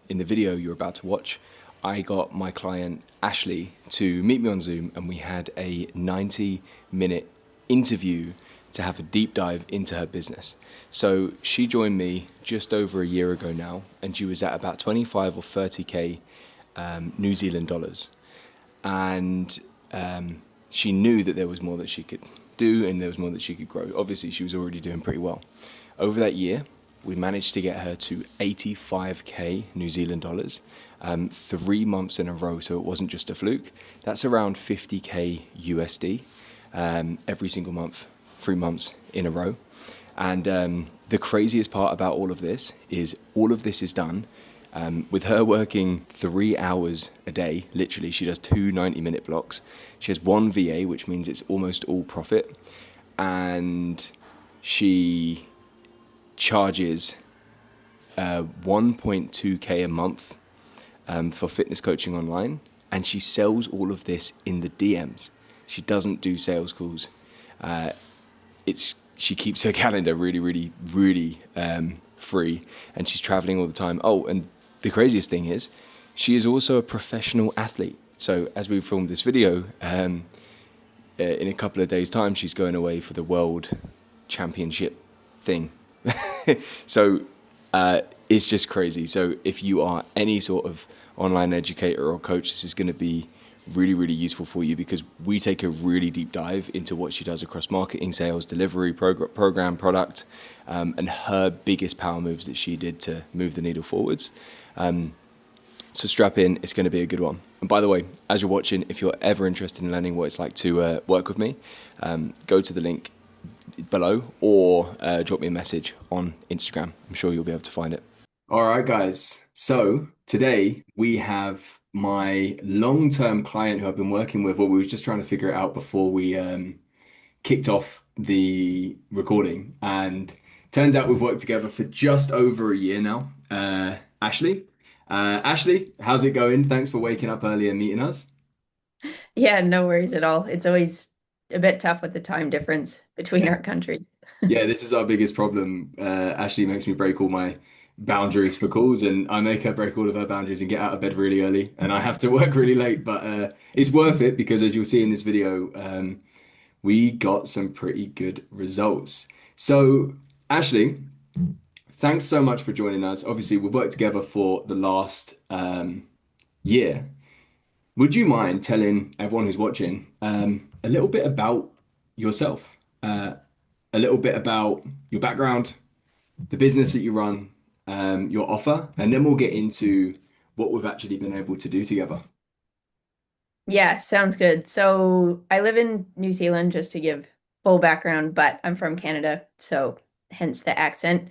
in the video you're about to watch, I got my client Ashley to meet me on Zoom, and we had a 90-minute interview to have a deep dive into her business. So she joined me just over a year ago now, and she was at about 25 or 30K New Zealand dollars. And she knew that there was more that she could do and there was more that she could grow. Obviously, she was already doing pretty well. Over that year, we managed to get her to 85K New Zealand dollars, 3 months in a row. So it wasn't just a fluke. That's around 50K USD every single month, 3 months in a row. And the craziest part about all of this is done with her working 3 hours a day. Literally, she does two 90-minute blocks. She has one VA, which means it's almost all profit. And she charges 1.2K a month for fitness coaching online. And she sells all of this in the DMs. She doesn't do sales calls. She keeps her calendar really, really, really free, and she's traveling all the time. Oh, and the craziest thing is, she is also a professional athlete. So as we filmed this video, in a couple of days' time, she's going away for the World Championship thing. So it's just crazy. So if you are any sort of online educator or coach, this is going to be really, really useful for you, because we take a really deep dive into what she does across marketing, sales, delivery, program, product, and her biggest power moves that she did to move the needle forwards. So strap in, it's going to be a good one. And by the way, as you're watching, if you're ever interested in learning what it's like to work with me, go to the link below or drop me a message on Instagram. I'm sure you'll be able to find it. All right, guys. So today we have my long-term client who I've been working with. Well, we were just trying to figure it out before we kicked off the recording, and turns out we've worked together for just over a year now. Ashley, how's it going? Thanks for waking up early and meeting us. Yeah, no worries at all. It's always a bit tough with the time difference between our countries. Yeah, this is our biggest problem. Ashley makes me break all my boundaries for calls, and I make her break all of her boundaries and get out of bed really early, and I have to work really late. But it's worth it, because as you'll see in this video, we got some pretty good results. So, Ashley, thanks so much for joining us. Obviously, we've worked together for the last year. Would you mind telling everyone who's watching a little bit about yourself, a little bit about your background, the business that you run, your offer, and then we'll get into what we've actually been able to do together. Yeah, sounds good. So I live in New Zealand, just to give full background, but I'm from Canada, so hence the accent.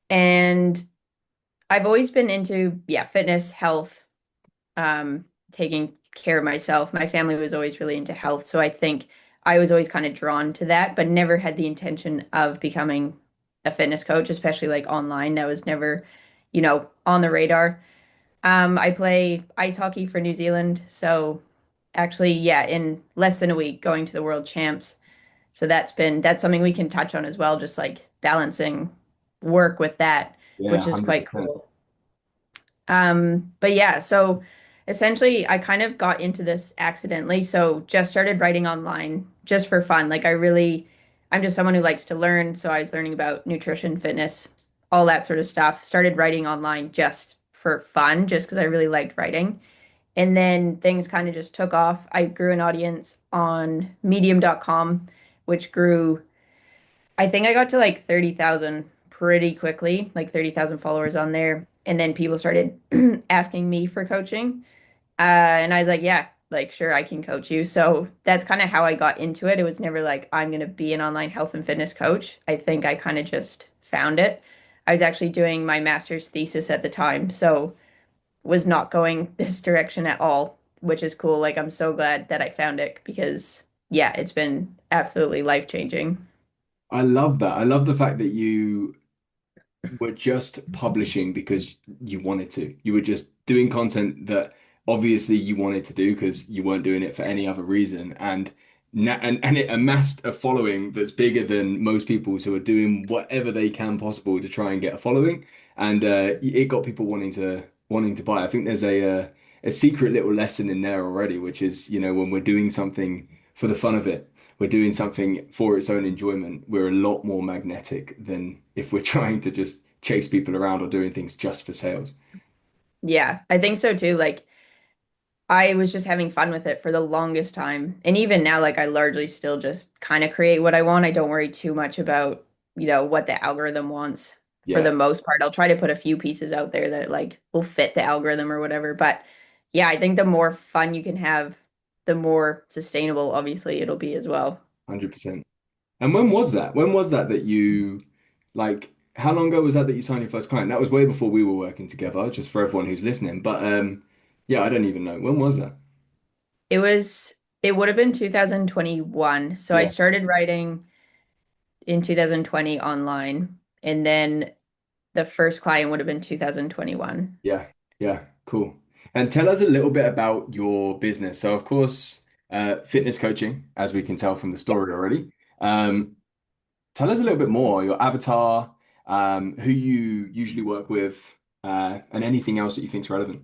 And I've always been into, yeah, fitness, health, taking care of myself. My family was always really into health, so I think I was always kind of drawn to that, but never had the intention of becoming a fitness coach, especially like online. That was never, on the radar. I play ice hockey for New Zealand, so actually, yeah, in less than a week going to the World Champs. So that's something we can touch on as well, just like balancing work with that, Yeah, which is quite 100%. cool. But yeah, so essentially I kind of got into this accidentally. So just started writing online just for fun. I'm just someone who likes to learn. So I was learning about nutrition, fitness, all that sort of stuff. Started writing online just for fun, just because I really liked writing. And then things kind of just took off. I grew an audience on medium.com, which grew, I think I got to like 30,000 pretty quickly, like 30,000 followers on there. And then people started asking me for coaching. And I was like, yeah, like, sure, I can coach you. So that's kind of how I got into it. It was never like, I'm going to be an online health and fitness coach. I think I kind of just found it. I was actually doing my master's thesis at the time. So was not going this direction at all, which is cool. Like, I'm so glad that I found it because, yeah, it's been absolutely life-changing. I love that. I love the fact that you were just publishing because you wanted to. You were just doing content that obviously you wanted to do because you weren't doing it for any other reason. And it amassed a following that's bigger than most people who are doing whatever they can possible to try and get a following. And it got people wanting to wanting to buy. I think there's a secret little lesson in there already, which is, when we're doing something for the fun of it, we're doing something for its own enjoyment, we're a lot more magnetic than if we're trying to just chase people around or doing things just for sales. Yeah, I think so too. Like I was just having fun with it for the longest time. And even now, like I largely still just kind of create what I want. I don't worry too much about, what the algorithm wants for Yeah, the most part. I'll try to put a few pieces out there that like will fit the algorithm or whatever. But yeah, I think the more fun you can have, the more sustainable obviously it'll be as well. 100%. And when was that? When was that that you, like, how long ago was that you signed your first client? That was way before we were working together, just for everyone who's listening. But yeah, I don't even know. When was that? It was it would have been 2021. So I Yeah, started writing in 2020 online, and then the first client would have been 2021. yeah, yeah, cool. And tell us a little bit about your business. So, of course, fitness coaching, as we can tell from the story already. Um, Tell us a little bit more, your avatar, who you usually work with, and anything else that you think is relevant.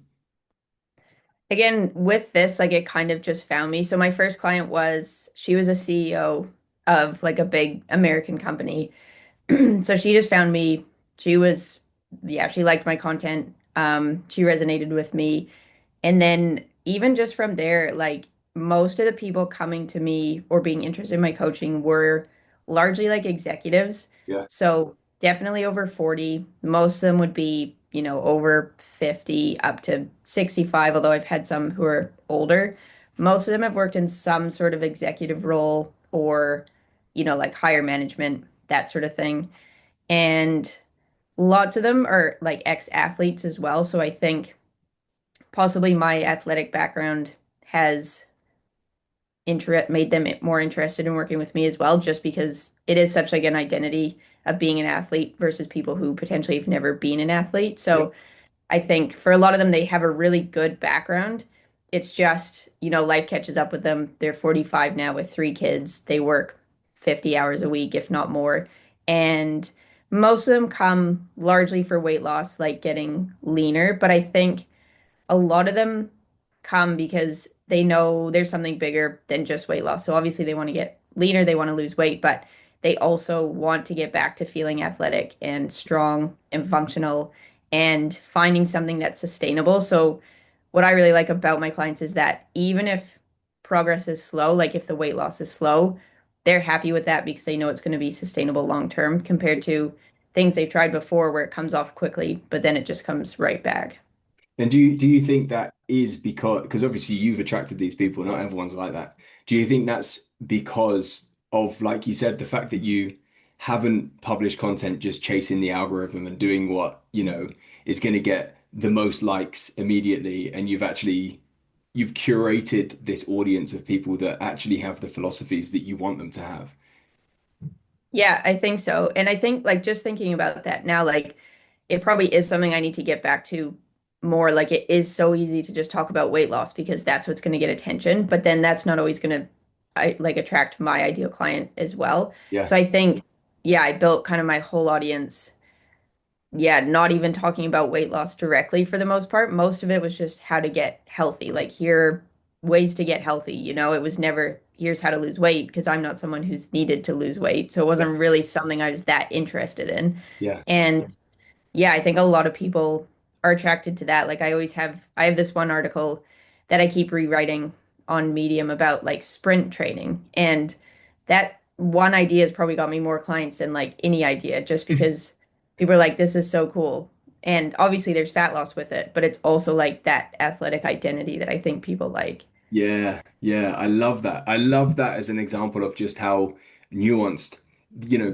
Again, with this, like it kind of just found me. So my first client she was a CEO of like a big American company. So she just found me. She was, yeah, she liked my content. She resonated with me. And then even just from there, like most of the people coming to me or being interested in my coaching were largely like executives. Yeah, So definitely over 40. Most of them would be, over 50 up to 65, although I've had some who are older. Most of them have worked in some sort of executive role or, like higher management, that sort of thing. And lots of them are like ex-athletes as well. So I think possibly my athletic background has made them more interested in working with me as well, just because it is such like an identity of being an athlete versus people who potentially have never been an athlete. yeah, So I think for a lot of them, they have a really good background. It's just, life catches up with them. They're 45 now with three kids. They work 50 hours a week, if not more. And most of them come largely for weight loss, like getting leaner. But I think a lot of them come because they know there's something bigger than just weight loss. So obviously they want to get leaner, they want to lose weight, but they also want to get back to feeling athletic and strong and functional and finding something that's sustainable. So what I really like about my clients is that even if progress is slow, like if the weight loss is slow, they're happy with that because they know it's going to be sustainable long term compared to things they've tried before where it comes off quickly, but then it just comes right back. And do you think that is because obviously you've attracted these people, not everyone's like that. Do you think that's because of, like you said, the fact that you haven't published content just chasing the algorithm and doing what, is going to get the most likes immediately, and you've curated this audience of people that actually have the philosophies that you want them to have? Yeah, I think so. And I think like just thinking about that now, like it probably is something I need to get back to more. Like it is so easy to just talk about weight loss because that's what's going to get attention, but then that's not always going to like attract my ideal client as well. Yeah. So I think, yeah, I built kind of my whole audience. Yeah, not even talking about weight loss directly for the most part. Most of it was just how to get healthy. Like here are ways to get healthy. It was never here's how to lose weight because I'm not someone who's needed to lose weight. So it Yeah. wasn't really something I was that interested in. Yeah. And yeah, I think a lot of people are attracted to that. Like I have this one article that I keep rewriting on Medium about like sprint training. And that one idea has probably got me more clients than like any idea just because people are like, this is so cool. And obviously there's fat loss with it, but it's also like that athletic identity that I think people like. Yeah, yeah, I love that. I love that as an example of just how nuanced,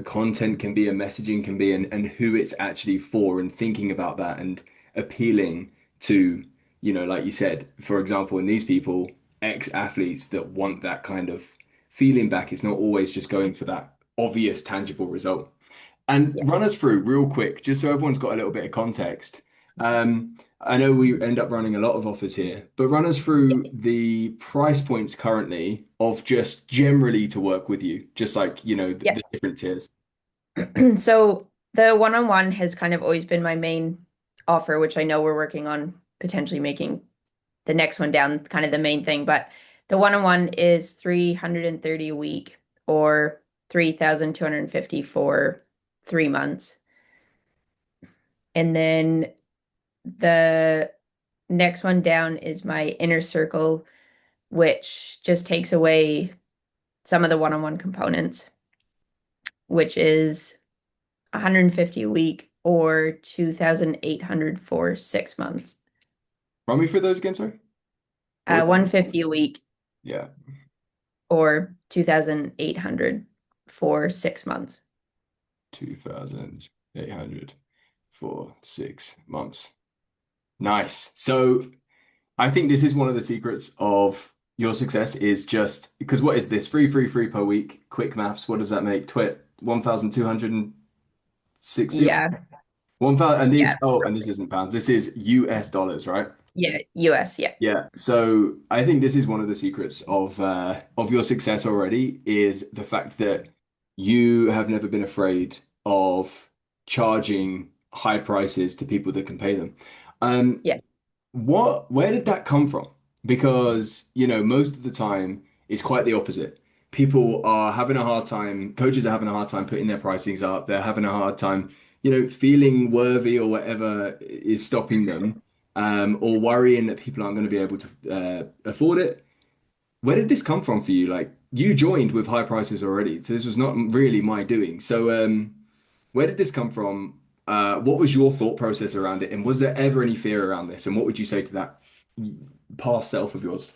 content can be and messaging can be, and who it's actually for, and thinking about that and appealing to, like you said, for example, in these people, ex-athletes that want that kind of feeling back. It's not always just going for that obvious, tangible result. And Yeah. run us through real quick, just so everyone's got a little bit of context. I know we end up running a lot of offers here, but run us through the price points currently of just generally to work with you, just like, Yeah. the different tiers. So the one-on-one has kind of always been my main offer, which I know we're working on potentially making the next one down kind of the main thing. But the one-on-one is 330 a week or 3,250 for 3 months. And then the next one down is my inner circle, which just takes away some of the one-on-one components, which is 150 a week or 2,800 for 6 months. Run me through those again, sorry. What? 150 a week Yeah. or 2,800 for 6 months. 2,800 for 6 months. Nice. So I think this is one of the secrets of your success is just because what is this? Free per week. Quick maths. What does that make? 1,260 or Yeah. 1,000 and Yeah. this isn't pounds. This is US dollars, right? Yeah. US. Yeah. Yeah. So I think this is one of the secrets of your success already is the fact that you have never been afraid of charging high prices to people that can pay them. Um, Yeah. where did that come from? Because, most of the time it's quite the opposite. People are having a hard time, coaches are having a hard time putting their pricings up. They're having a hard time, feeling worthy or whatever is stopping them, or worrying that people aren't going to be able to afford it. Where did this come from for you? Like you joined with high prices already, so this was not really my doing. So, where did this come from? What was your thought process around it? And was there ever any fear around this? And what would you say to that past self of yours?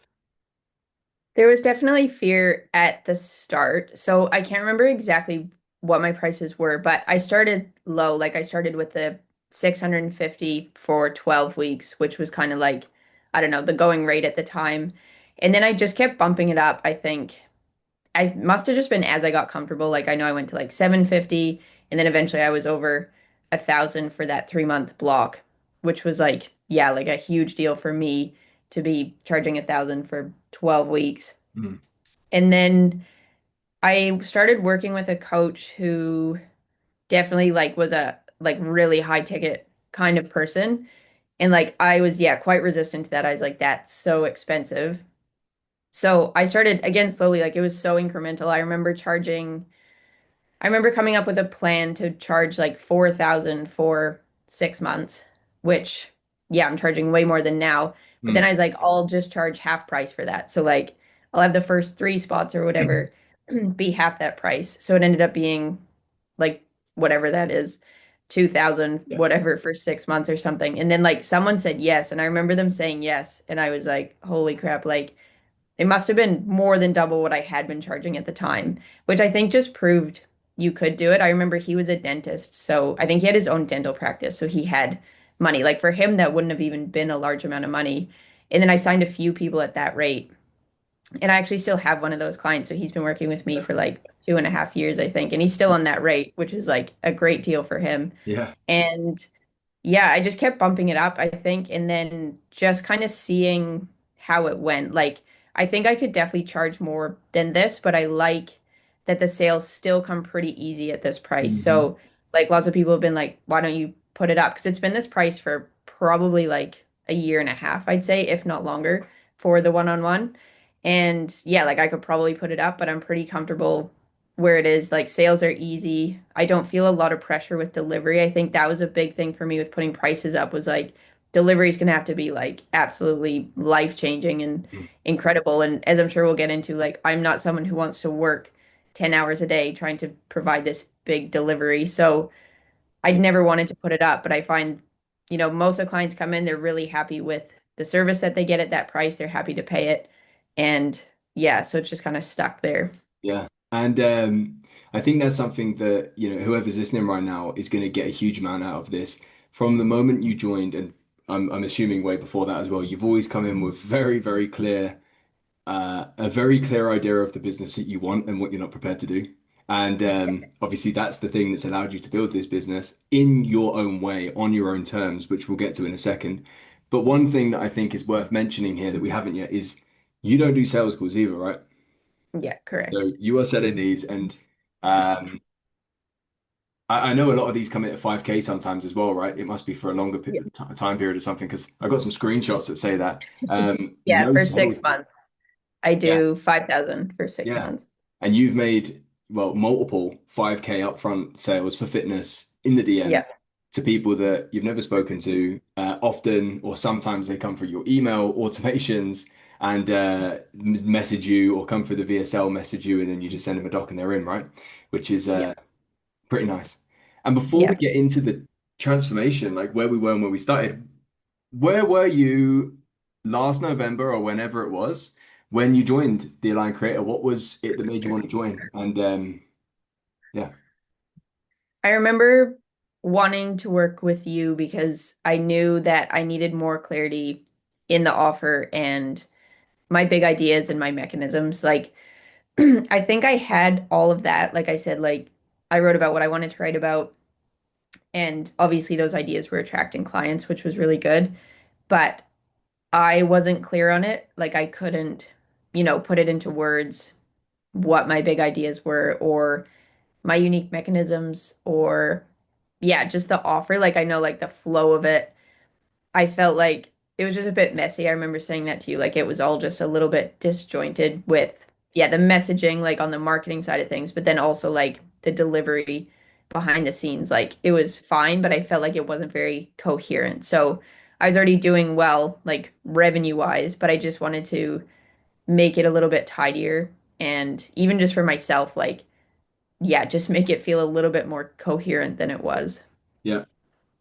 There was definitely fear at the start. So I can't remember exactly what my prices were, but I started low. Like I started with the 650 for 12 weeks, which was kind of like, I don't know, the going rate at the time. And then I just kept bumping it up, I think. I must have just been as I got comfortable. Like I know I went to like 750 and then eventually I was over 1,000 for that 3 month block, which was like, yeah, like a huge deal for me to be charging 1,000 for 12 weeks. Mm. And then I started working with a coach who definitely like was a like really high ticket kind of person. And like I was, yeah, quite resistant to that. I was like, that's so expensive. So I started again slowly, like it was so incremental. I remember coming up with a plan to charge like 4,000 for 6 months, which yeah, I'm charging way more than now. But then Mm. I was like, I'll just charge half price for that. So like I'll have the first three spots or whatever be half that price. So it ended up being like whatever that is, 2,000 Yeah. whatever for 6 months or something. And then like someone said yes, and I remember them saying yes, and I was like, holy crap, like it must have been more than double what I had been charging at the time, which I think just proved you could do it. I remember he was a dentist, so I think he had his own dental practice, so he had money. Like for him, that wouldn't have even been a large amount of money. And then I signed a few people at that rate. And I actually still have one of those clients. So he's been working with me Yeah. for like 2.5 years, I think. And he's still on that rate, which is like a great deal for him. Yeah. And yeah, I just kept bumping it up, I think, and then just kind of seeing how it went. Like, I think I could definitely charge more than this, but I like that the sales still come pretty easy at this price. Hmm. So, like, lots of people have been like, why don't you put it up? Because it's been this price for probably like a year and a half, I'd say, if not longer, for the one-on-one. And yeah, like I could probably put it up, but I'm pretty comfortable where it is. Like sales are easy. I don't feel a lot of pressure with delivery. I think that was a big thing for me with putting prices up was like delivery is gonna have to be like absolutely life-changing and incredible. And as I'm sure we'll get into, like I'm not someone who wants to work 10 hours a day trying to provide this big delivery. So I'd never wanted to put it up, but I find, most of the clients come in, they're really happy with the service that they get at that price. They're happy to pay it. And yeah, so it's just kind of stuck there. Yeah. And I think that's something that, whoever's listening right now is going to get a huge amount out of this. From the moment you joined, and I'm assuming way before that as well, you've always come in with a very clear idea of the business that you want and what you're not prepared to do. And obviously, that's the thing that's allowed you to build this business in your own way, on your own terms, which we'll get to in a second. But one thing that I think is worth mentioning here that we haven't yet is you don't do sales calls either, right? Yeah, correct. So you are selling these, and um, I know a lot of these come in at 5K sometimes as well, right? It must be for a longer Yeah. time period or something because I got some screenshots that say that. Yeah, No for six sales. months. I Yeah, do 5,000 for six yeah. months. And you've made, well, multiple 5K upfront sales for fitness in the DM Yeah. to people that you've never spoken to, often, or sometimes they come through your email automations and message you or come through the VSL, message you, and then you just send them a doc and they're in, right? Which is Yeah. pretty nice. And before we Yeah. get into the transformation, like where we were and where we started, where were you last November or whenever it was when you joined the Align Creator? What was it that made you want to join? And yeah, I remember wanting to work with you because I knew that I needed more clarity in the offer and my big ideas and my mechanisms. Like, I think I had all of that. Like I said, like, I wrote about what I wanted to write about. And obviously, those ideas were attracting clients, which was really good. But I wasn't clear on it. Like, I couldn't, put it into words what my big ideas were or my unique mechanisms or yeah, just the offer. Like I know like the flow of it. I felt like it was just a bit messy. I remember saying that to you. Like it was all just a little bit disjointed with yeah, the messaging like on the marketing side of things, but then also like the delivery behind the scenes. Like it was fine, but I felt like it wasn't very coherent. So I was already doing well, like revenue wise, but I just wanted to make it a little bit tidier and even just for myself, like yeah, just make it feel a little bit more coherent than it was. yeah,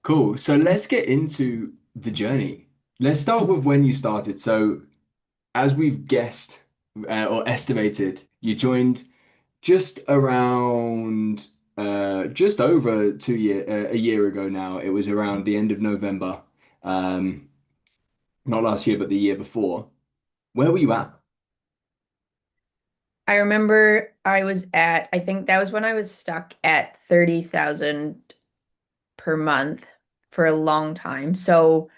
cool. So let's get into the journey. Let's start with when you started. So, as we've guessed or estimated, you joined just around just over a year ago now. It was around the end of November. Um, not last year, but the year before. Where were you at? I remember I was at, I think that was when I was stuck at 30,000 per month for a long time. So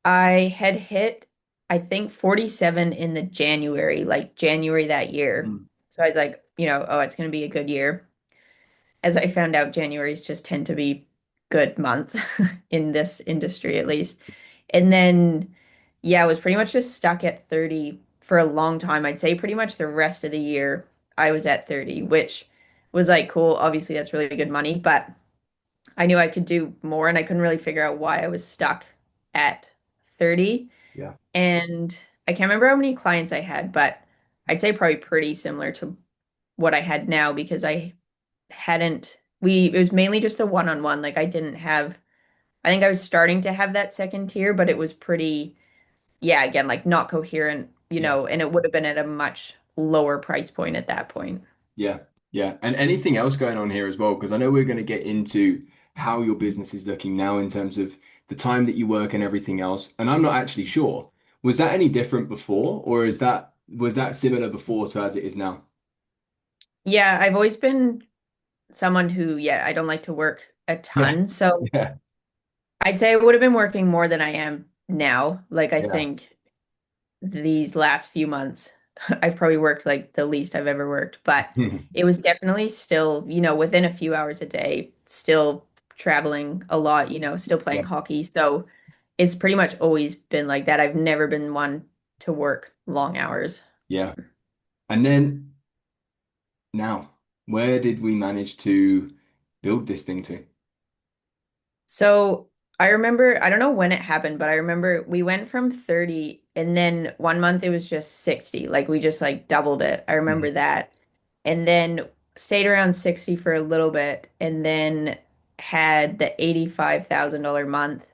I had hit, I think 47 in the January, like January that year. Mm. So I was like, oh, it's going to be a good year. As I found out, Januaries just tend to be good months in this industry, at least. And then, yeah, I was pretty much just stuck at 30 for a long time. I'd say pretty much the rest of the year I was at 30, which was like cool. Obviously, that's really good money, but I knew I could do more and I couldn't really figure out why I was stuck at 30. Yeah. And I can't remember how many clients I had, but I'd say probably pretty similar to what I had now because I hadn't, it was mainly just the one-on-one. Like I didn't have, I think I was starting to have that second tier, but it was pretty yeah, again, like not coherent, Yeah. and it would have been at a much lower price point at that point. Yeah, yeah. And anything else going on here as well? Because I know we're going to get into how your business is looking now in terms of the time that you work and everything else. And I'm not actually sure. Was that any different before, or was that similar before to as it is now? Yeah, I've always been someone who, yeah, I don't like to work a Yeah, ton. So yeah, I'd say I would have been working more than I am now. Like I yeah. think these last few months, I've probably worked like the least I've ever worked, but it was definitely still, within a few hours a day, still traveling a lot, still Yeah, playing hockey. So it's pretty much always been like that. I've never been one to work long hours. yeah. And then now, where did we manage to build this thing to? So I remember, I don't know when it happened, but I remember we went from 30 and then one month it was just 60. Like we just like doubled it. I Mhm. remember that. And then stayed around 60 for a little bit and then had the $85,000 month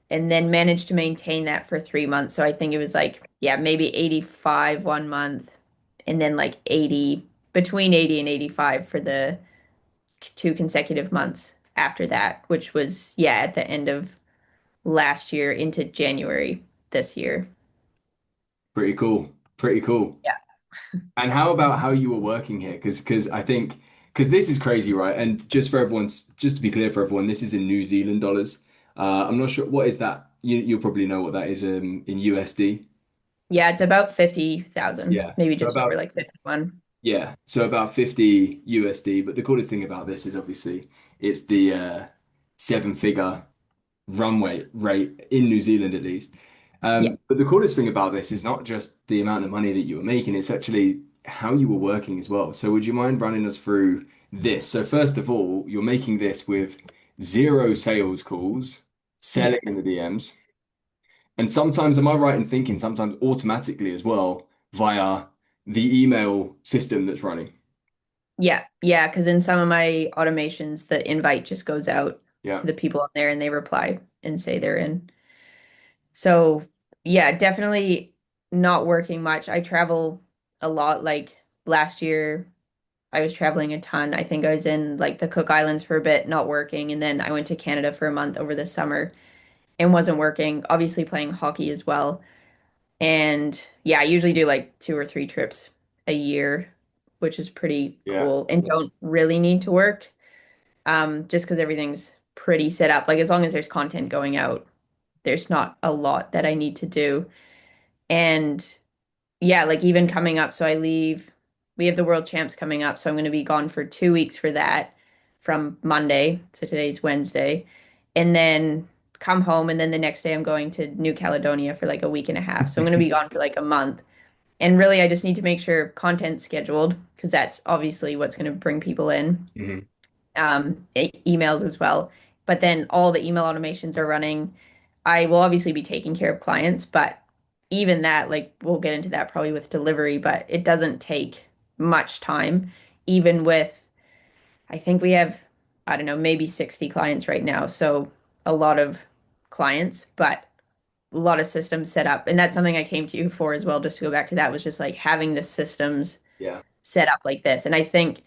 and then managed to maintain that for 3 months. So I think it was like, yeah, maybe 85 one month and then like 80, between 80 and 85 for the two consecutive months after that, which was, yeah, at the end of last year into January this year. Pretty cool. Pretty cool. Yeah. And how about how you were working here? Because I think because this is crazy, right? And just to be clear for everyone, this is in New Zealand dollars. I'm not sure what is that. You'll probably know what that is in USD. Yeah, it's about 50,000, Yeah. maybe So just over about like 51. yeah, so about 50 USD. But the coolest thing about this is obviously it's the seven-figure runway rate in New Zealand at least. Yeah. But the coolest thing about this is not just the amount of money that you were making, it's actually how you were working as well. So would you mind running us through this? So first of all, you're making this with zero sales calls, Yeah. selling in the DMs, and sometimes, am I right in thinking sometimes automatically as well via the email system that's running? Yeah. Yeah. Because in some of my automations, the invite just goes out Yeah. to the people on there and they reply and say they're in. So, yeah, definitely not working much. I travel a lot. Like last year, I was traveling a ton. I think I was in like the Cook Islands for a bit, not working. And then I went to Canada for a month over the summer and wasn't working, obviously playing hockey as well. And yeah, I usually do like 2 or 3 trips a year, which is pretty Yeah. cool and don't really need to work, just because everything's pretty set up. Like as long as there's content going out, there's not a lot that I need to do. And yeah, like even coming up, so I leave, we have the World Champs coming up, so I'm going to be gone for 2 weeks for that from Monday. So today's Wednesday. And then come home, and then the next day I'm going to New Caledonia for like a week and a half. So I'm going to be gone for like a month. And really, I just need to make sure content's scheduled because that's obviously what's going to bring people in. Mhm. Emails as well. But then all the email automations are running. I will obviously be taking care of clients, but even that, like we'll get into that probably with delivery, but it doesn't take much time, even with, I think we have, I don't know, maybe 60 clients right now. So a lot of clients, but a lot of systems set up. And that's something I came to you for as well, just to go back to that, was just like having the systems Yeah. set up like this. And I think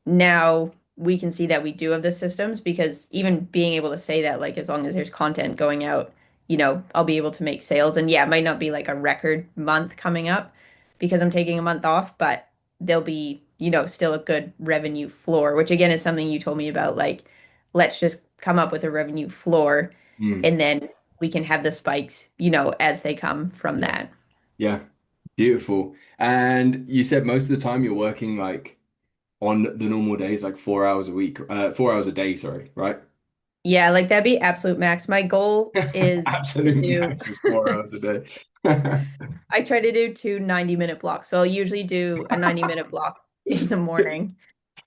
now we can see that we do have the systems because even being able to say that, like, as long as there's content going out, I'll be able to make sales. And yeah, it might not be like a record month coming up because I'm taking a month off, but there'll be, still a good revenue floor, which again is something you told me about. Like, let's just come up with a revenue floor Mm. and then we can have the spikes, as they come from Yeah. that. Yeah. Beautiful. And you said most of the time you're working like on the normal days, like 4 hours a week, 4 hours a day, sorry, right? Yeah, like that'd be absolute max. My goal is to Absolute do max is 4 hours a day. I try to do two 90-minute blocks. So I'll usually do a 90-minute block in the morning.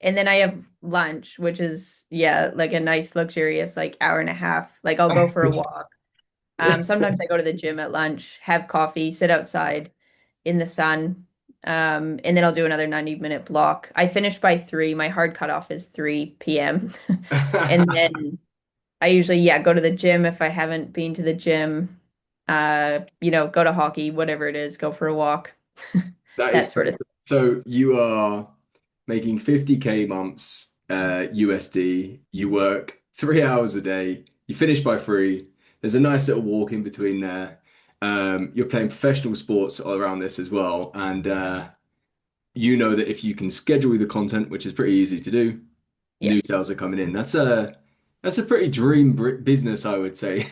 And then I have lunch, which is, yeah, like a nice luxurious like hour and a half. Like I'll go for a walk. Sometimes I go to the gym at lunch, have coffee, sit outside in the sun. And then I'll do another 90-minute block. I finish by 3. My hard cutoff is 3 p.m. And then I usually, yeah, go to the gym if I haven't been to the gym. Go to hockey, whatever it is, go for a walk, That is that sort of crazy. So you are making 50K months USD. You work 3 hours a day. You finish by 3. There's a nice little walk in between there. You're playing professional sports all around this as well. And you know that if you can schedule the content, which is pretty easy to do, yeah. new sales are coming in. That's a pretty dream business, I would say.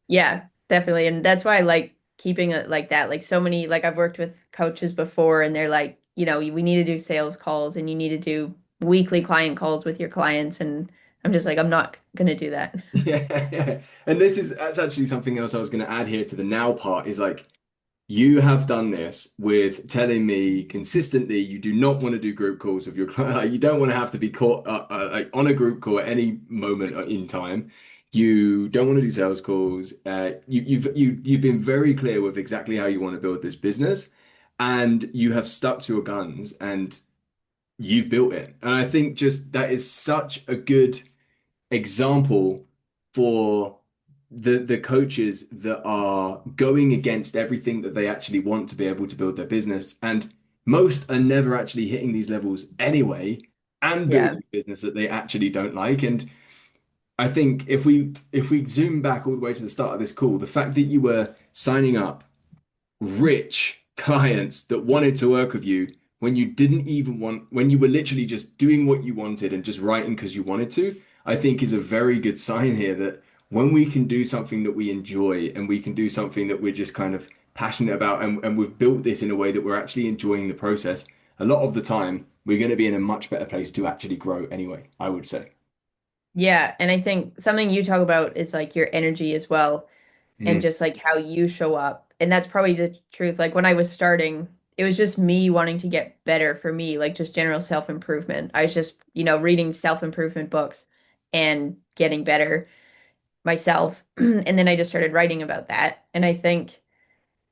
Yeah, definitely. And that's why I like keeping it like that. Like so many, like I've worked with coaches before and they're like, we need to do sales calls and you need to do weekly client calls with your clients. And I'm just like, I'm not gonna do that. Yeah, yeah. And that's actually something else I was going to add here to the now part is like you have done this with telling me consistently you do not want to do group calls with your client. Like, you don't want to have to be caught like on a group call at any moment in time. You don't want to do sales calls. You've been very clear with exactly how you want to build this business, and you have stuck to your guns and you've built it. And I think just that is such a good example for the coaches that are going against everything that they actually want to be able to build their business. And most are never actually hitting these levels anyway and Yeah. building a business that they actually don't like. And I think if we zoom back all the way to the start of this call, the fact that you were signing up rich clients that wanted to work with you when you didn't even want, when you were literally just doing what you wanted and just writing because you wanted to, I think is a very good sign here that when we can do something that we enjoy and we can do something that we're just kind of passionate about and we've built this in a way that we're actually enjoying the process, a lot of the time we're going to be in a much better place to actually grow anyway, I would say. Yeah, and I think something you talk about is like your energy as well, and Mm, just like how you show up. And that's probably the truth. Like when I was starting, it was just me wanting to get better for me, like just general self-improvement. I was just, reading self-improvement books and getting better myself. And then I just started writing about that. And I think,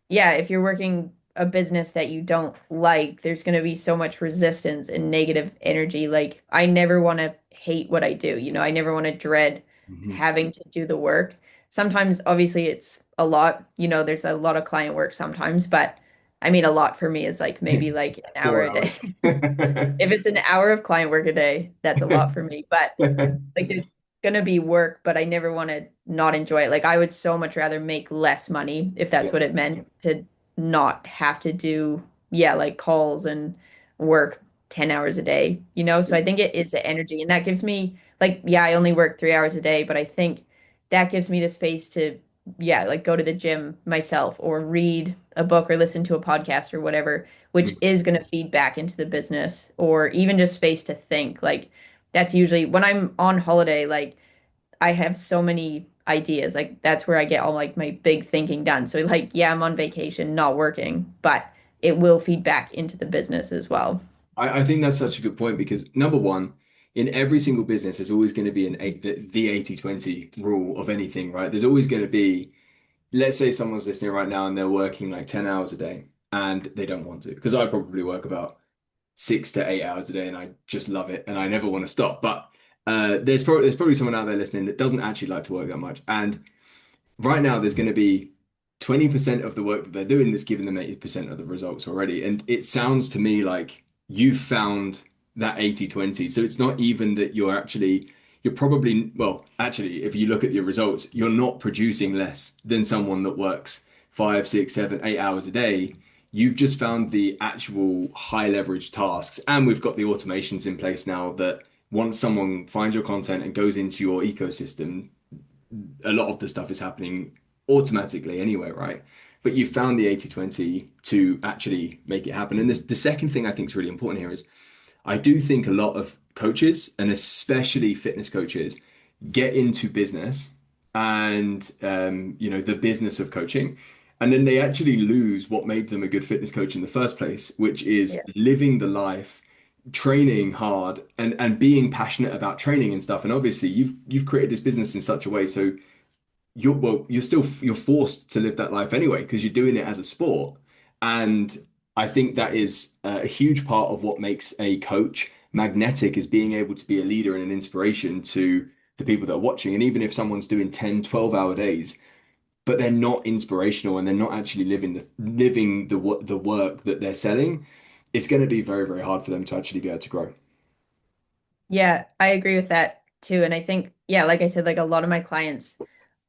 yeah, if you're working a business that you don't like, there's going to be so much resistance and negative energy. Like, I never want to hate what I do. I never want to dread mhm. having to do the work. Sometimes, obviously, it's a lot. There's a lot of client work sometimes, but I mean, a lot for me is like maybe like an hour 4 a day. hours. If it's an hour of client work a day, that's a lot for me. But like there's gonna be work, but I never want to not enjoy it. Like I would so much rather make less money if that's Yeah. what it meant to not have to do, yeah, like calls and work 10 hours a day, So I think it is the energy. And that gives me like, yeah, I only work 3 hours a day, but I think that gives me the space to, yeah, like go to the gym myself or read a book or listen to a podcast or whatever, which is going to feed back into the business or even just space to think. Like that's usually when I'm on holiday, like I have so many ideas. Like that's where I get all like my big thinking done. So like, yeah, I'm on vacation, not working, but it will feed back into the business as well. I think that's such a good point because number one, in every single business, there's always going to be the 80/20 rule of anything, right? There's always going to be, let's say someone's listening right now and they're working like 10 hours a day and they don't want to, because I probably work about 6 to 8 hours a day and I just love it and I never want to stop. But there's probably someone out there listening that doesn't actually like to work that much. And right now there's going to be 20% of the work that they're doing that's giving them 80% of the results already. And it sounds to me like you've found that 80/20. So it's not even that you're probably, well, actually, if you look at your results, you're not producing less than someone that works 5, 6, 7, 8 hours a day. You've just found the actual high leverage tasks. And we've got the automations in place now that once someone finds your content and goes into your ecosystem, a lot of the stuff is happening automatically anyway, right? But you found the 80/20 to actually make it happen. And this, the second thing I think is really important here is I do think a lot of coaches, and especially fitness coaches, get into business and the business of coaching. And then they actually lose what made them a good fitness coach in the first place, which is Yeah. living the life, training hard and being passionate about training and stuff. And obviously you've created this business in such a way so you're forced to live that life anyway because you're doing it as a sport. And I think that is a huge part of what makes a coach magnetic is being able to be a leader and an inspiration to the people that are watching. And even if someone's doing 10, 12-hour days, but they're not inspirational and they're not actually living the work that they're selling, it's going to be very, very hard for them to actually be able to grow. Yeah, I agree with that too. And I think, yeah, like I said, like a lot of my clients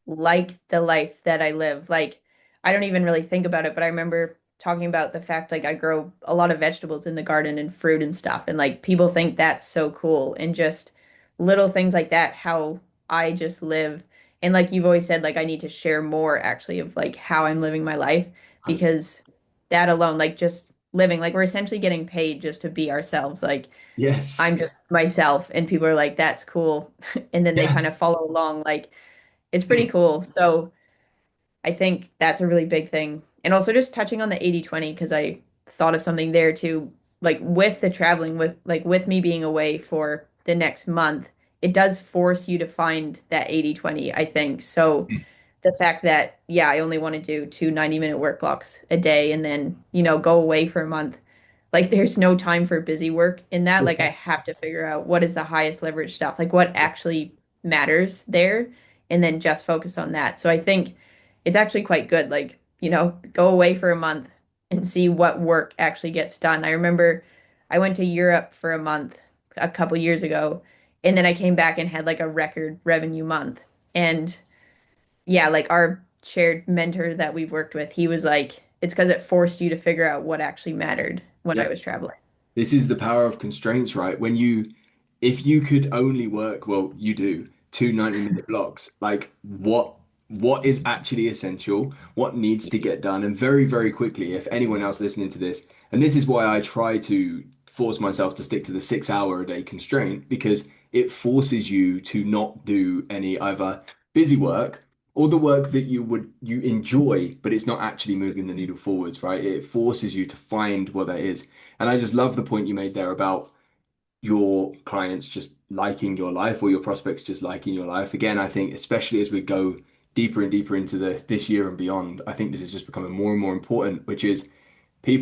like the life that I live. Like, I don't even really think about it, but I remember talking about the fact like I grow a lot of vegetables in the garden and fruit and stuff. And like people think that's so cool. And just little things like that, how I just live. And like you've always said, like I need to share more actually of like how I'm living my life because that alone, like just living, like we're essentially getting paid just to be ourselves. Like Yes. I'm just myself, and people are like, that's cool. And then they Yeah. kind of follow along. Like it's pretty cool. So I think that's a really big thing. And also just touching on the 80/20 because I thought of something there too. Like with the traveling, with me being away for the next month, it does force you to find that 80/20, I think. So the fact that, yeah, I only want to do two 90-minute work blocks a day and then, go away for a month. Like there's no time for busy work in that. Like I have to figure out what is the highest leverage stuff, like what actually matters there, and then just focus on that. So I think it's actually quite good. Like, go away for a month and see what work actually gets done. I remember I went to Europe for a month a couple years ago, and then I came back and had like a record revenue month. And yeah, like our shared mentor that we've worked with, he was like, it's because it forced you to figure out what actually mattered when I Yeah. was traveling. This is the power of constraints, right? If you could only work, well, you do, two 90-minute blocks, like what is actually essential, what needs to get done, and very, very quickly, if anyone else listening to this, and this is why I try to force myself to stick to the 6 hour a day constraint because it forces you to not do any either busy work or the work that you enjoy, but it's not actually moving the needle forwards, right? It forces you to find what that is. And I just love the point you made there about your clients just liking your life or your prospects just liking your life. Again, I think especially as we go deeper and deeper into this year and beyond, I think this is just becoming more and more important, which is I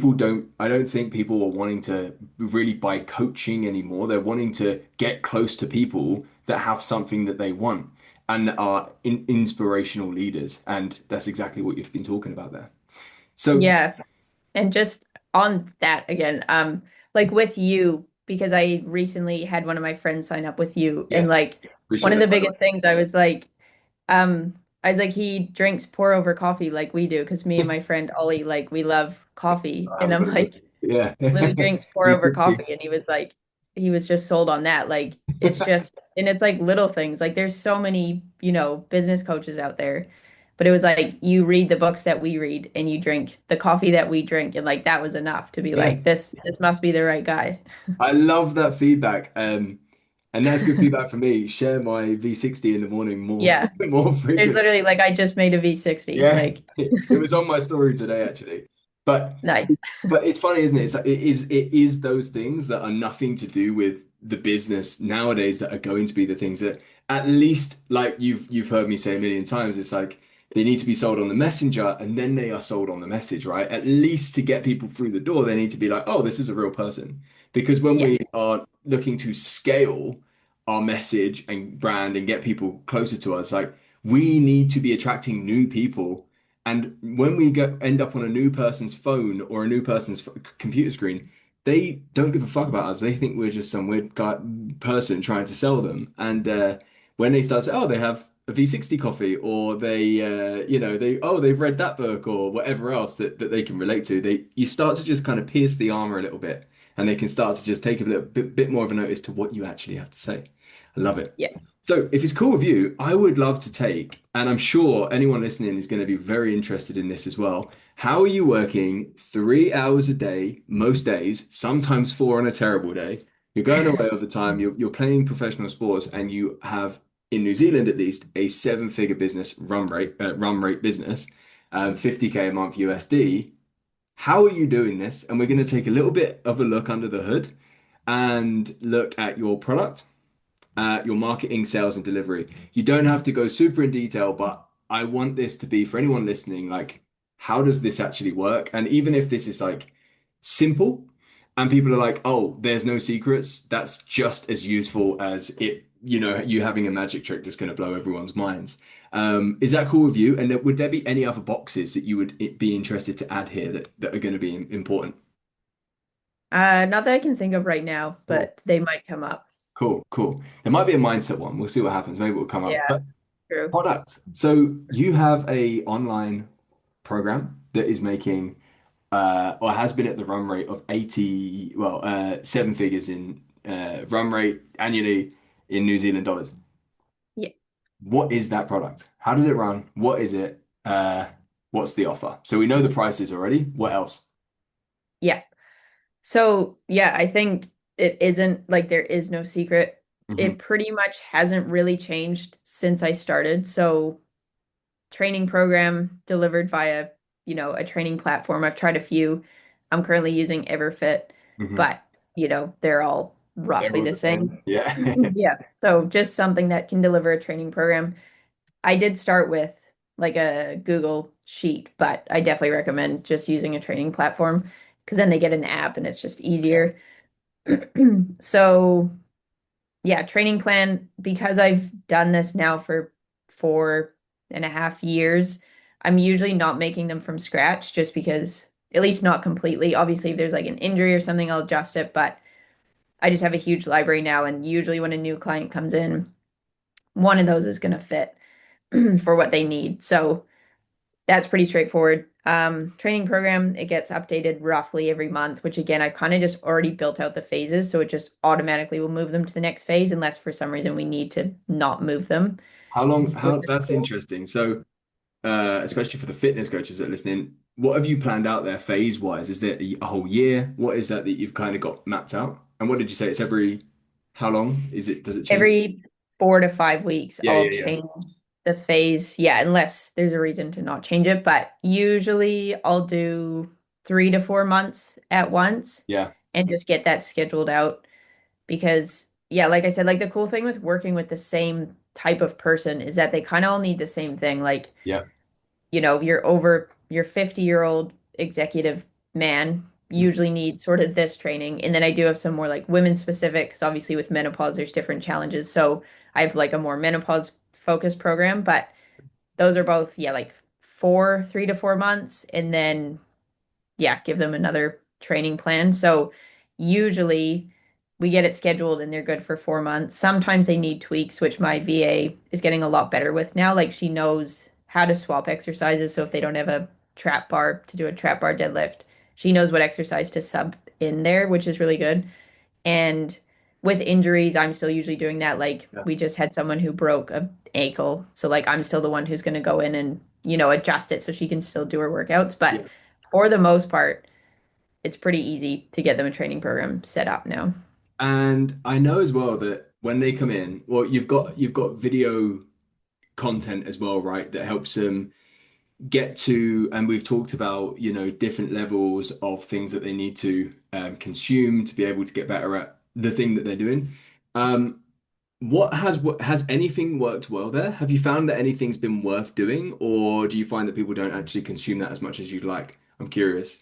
don't think people are wanting to really buy coaching anymore. They're wanting to get close to people that have something that they want and are inspirational leaders. And that's exactly what you've been talking about there. So, Yeah. And just on that again, like with you, because I recently had one of my friends sign up with you, and yes, like one appreciate of the that, by the way. biggest things I was like, he drinks pour over coffee like we do, because me and my friend Ollie, like we love coffee. I And haven't I'm got it. like, Yeah. Louis drinks pour over V60. coffee, and he was like, he was just sold on that. Like it's just, and it's like little things. Like there's so many, business coaches out there. But it was like you read the books that we read and you drink the coffee that we drink, and like that was enough to be Yeah. like, this must be the right guy. I love that feedback. And that's good feedback for me. Share my V60 in the morning more, Yeah. more There's frequently. literally like I just made a V60. Yeah, Like it was on my story today actually. But nice. but it's funny, isn't it? It is those things that are nothing to do with the business nowadays that are going to be the things that at least like you've heard me say a million times, it's like they need to be sold on the messenger and then they are sold on the message, right? At least to get people through the door, they need to be like, oh, this is a real person. Because when Yeah. we are looking to scale our message and brand and get people closer to us, like we need to be attracting new people. And when we end up on a new person's phone or a new person's computer screen, they don't give a fuck about us. They think we're just some weird guy, person trying to sell them. And when they start to say, oh, they have a V60 coffee, or they've read that book or whatever else that they can relate to, you start to just kind of pierce the armor a little bit, and they can start to just take a little bit more of a notice to what you actually have to say. I love it. Yeah. So, if it's cool with you, I would love to take, and I'm sure anyone listening is going to be very interested in this as well. How are you working 3 hours a day, most days, sometimes four on a terrible day? You're going away all the time, you're playing professional sports, and you have, in New Zealand at least, a seven-figure business run rate business, 50K a month USD. How are you doing this? And we're going to take a little bit of a look under the hood and look at your product, your marketing, sales, and delivery. You don't have to go super in detail, but I want this to be for anyone listening, like, how does this actually work? And even if this is like simple and people are like, oh, there's no secrets, that's just as useful as you having a magic trick that's going to blow everyone's minds. Is that cool with you? And would there be any other boxes that you would be interested to add here that are going to be important? Not that I can think of right now, Cool. but they might come up. Cool, cool. There might be a mindset one. We'll see what happens. Maybe it will come up. Yeah, But true. product. So you have a online program that is making or has been at the run rate of 80, well, seven figures in run rate annually in New Zealand dollars. Yeah. What is that product? How does it run? What is it? What's the offer? So we know the prices already. What else? Yeah. So, yeah, I think it isn't like there is no secret. Hmm. It pretty much hasn't really changed since I started. So, training program delivered via, a training platform. I've tried a few. I'm currently using Everfit, Hmm. but, they're all They're roughly all the the same. same. Yeah. Yeah. So, just something that can deliver a training program. I did start with like a Google Sheet, but I definitely recommend just using a training platform because then they get an app and it's just Yeah. easier. So, yeah, training plan, because I've done this now for 4.5 years, I'm usually not making them from scratch just because, at least not completely. Obviously, if there's like an injury or something, I'll adjust it, but I just have a huge library now. And usually, when a new client comes in, one of those is going to fit for what they need. So, that's pretty straightforward. Training program, it gets updated roughly every month, which again, I've kind of just already built out the phases. So it just automatically will move them to the next phase unless for some reason we need to not move them, How long? which How is that's cool. interesting. So especially for the fitness coaches that are listening, what have you planned out there phase wise? Is there a whole year? What is that you've kind of got mapped out? And what did you say? It's every how long is it? Does it change? Every 4 to 5 weeks, Yeah, I'll yeah, yeah. change the phase. Yeah, unless there's a reason to not change it. But usually I'll do 3 to 4 months at once Yeah, and just get that scheduled out. Because, yeah, like I said, like the cool thing with working with the same type of person is that they kind of all need the same thing. Like, yeah. your 50-year-old executive man Mhm. usually needs sort of this training. And then I do have some more like women specific, because obviously with menopause, there's different challenges. So I have like a more menopause focused program, but those are both, yeah, like 3 to 4 months. And then, yeah, give them another training plan. So usually we get it scheduled and they're good for 4 months. Sometimes they need tweaks, which my VA is getting a lot better with now. Like she knows how to swap exercises. So if they don't have a trap bar to do a trap bar deadlift, she knows what exercise to sub in there, which is really good. And with injuries, I'm still usually doing that. Like Yeah, we just had someone who broke a ankle. So like I'm still the one who's going to go in and, adjust it so she can still do her workouts. But yeah. for the most part, it's pretty easy to get them a training program set up now. And I know as well that when they come in, well, you've got video content as well, right? That helps them get to, and we've talked about, different levels of things that they need to consume to be able to get better at the thing that they're doing. Um, what has anything worked well there? Have you found that anything's been worth doing, or do you find that people don't actually consume that as much as you'd like? I'm curious.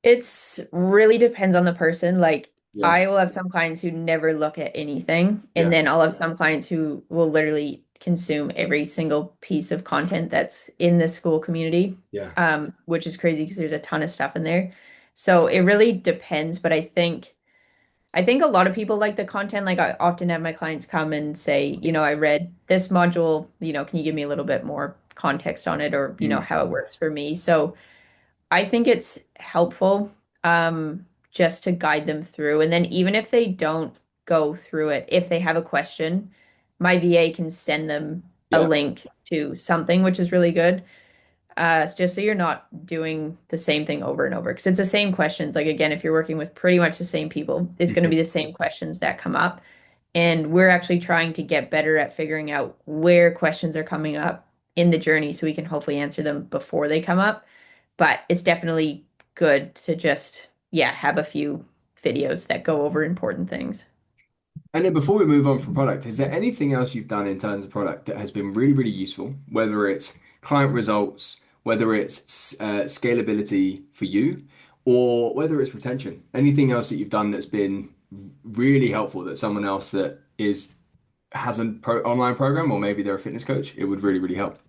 It's really depends on the person. Like Yeah, I will have some clients who never look at anything, and yeah, then I'll have some clients who will literally consume every single piece of content that's in the school community, yeah, which is crazy because there's a ton of stuff in there. So it really depends, but I think a lot of people like the content. Like I often have my clients come and say, I read this module, can you give me a little bit more context on it or, mm, how it works for me? So I think it's helpful just to guide them through. And then even if they don't go through it, if they have a question, my VA can send them a yeah, link to something, which is really good. It's just so you're not doing the same thing over and over. Because it's the same questions. Like again, if you're working with pretty much the same people, it's going to mhm. be the same questions that come up. And we're actually trying to get better at figuring out where questions are coming up in the journey so we can hopefully answer them before they come up. But it's definitely good to just, yeah, have a few videos that go over important things. And then before we move on from product, is there anything else you've done in terms of product that has been really, really useful, whether it's client results, whether it's scalability for you, or whether it's retention? Anything else that you've done that's been really helpful that someone else that is has a online program or maybe they're a fitness coach, it would really, really help.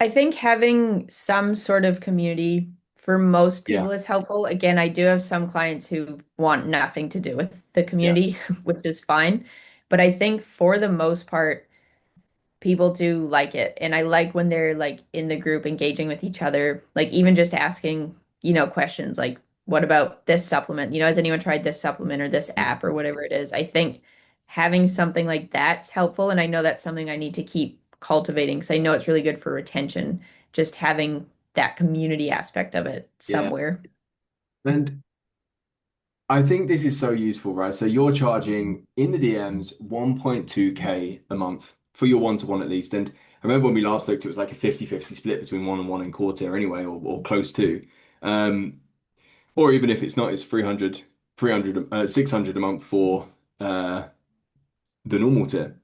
I think having some sort of community for most Yeah, people is helpful. Again, I do have some clients who want nothing to do with the yeah, community, which is fine. But I think for the most part, people do like it. And I like when they're like in the group engaging with each other, like even just asking, questions like, what about this supplement? Has anyone tried this supplement or this yeah. app or whatever it is? I think having something like that's helpful. And I know that's something I need to keep cultivating because I know it's really good for retention, just having that community aspect of it Yeah. somewhere. And I think this is so useful, right? So you're charging in the DMs 1.2K a month for your one-to-one at least. And I remember when we last looked, it was like a 50-50 split between one and one and quarter anyway, or close to. Um, or even if it's not, it's 600 a month for uh, the normal tier.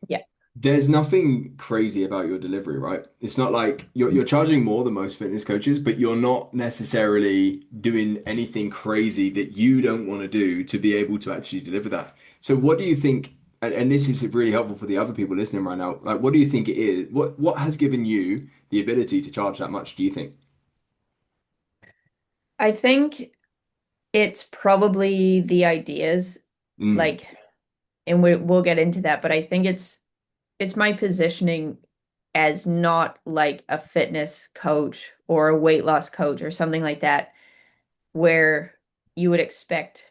Yeah. There's nothing crazy about your delivery, right? It's not like you're charging more than most fitness coaches, but you're not necessarily doing anything crazy that you don't want to do to be able to actually deliver that. So what do you think, and this is really helpful for the other people listening right now, like what do you think it is? What has given you the ability to charge that much, do you think? I think it's probably the ideas, Mm, like, and we'll get into that, but I think it's my positioning as not like a fitness coach or a weight loss coach or something like that, where you would expect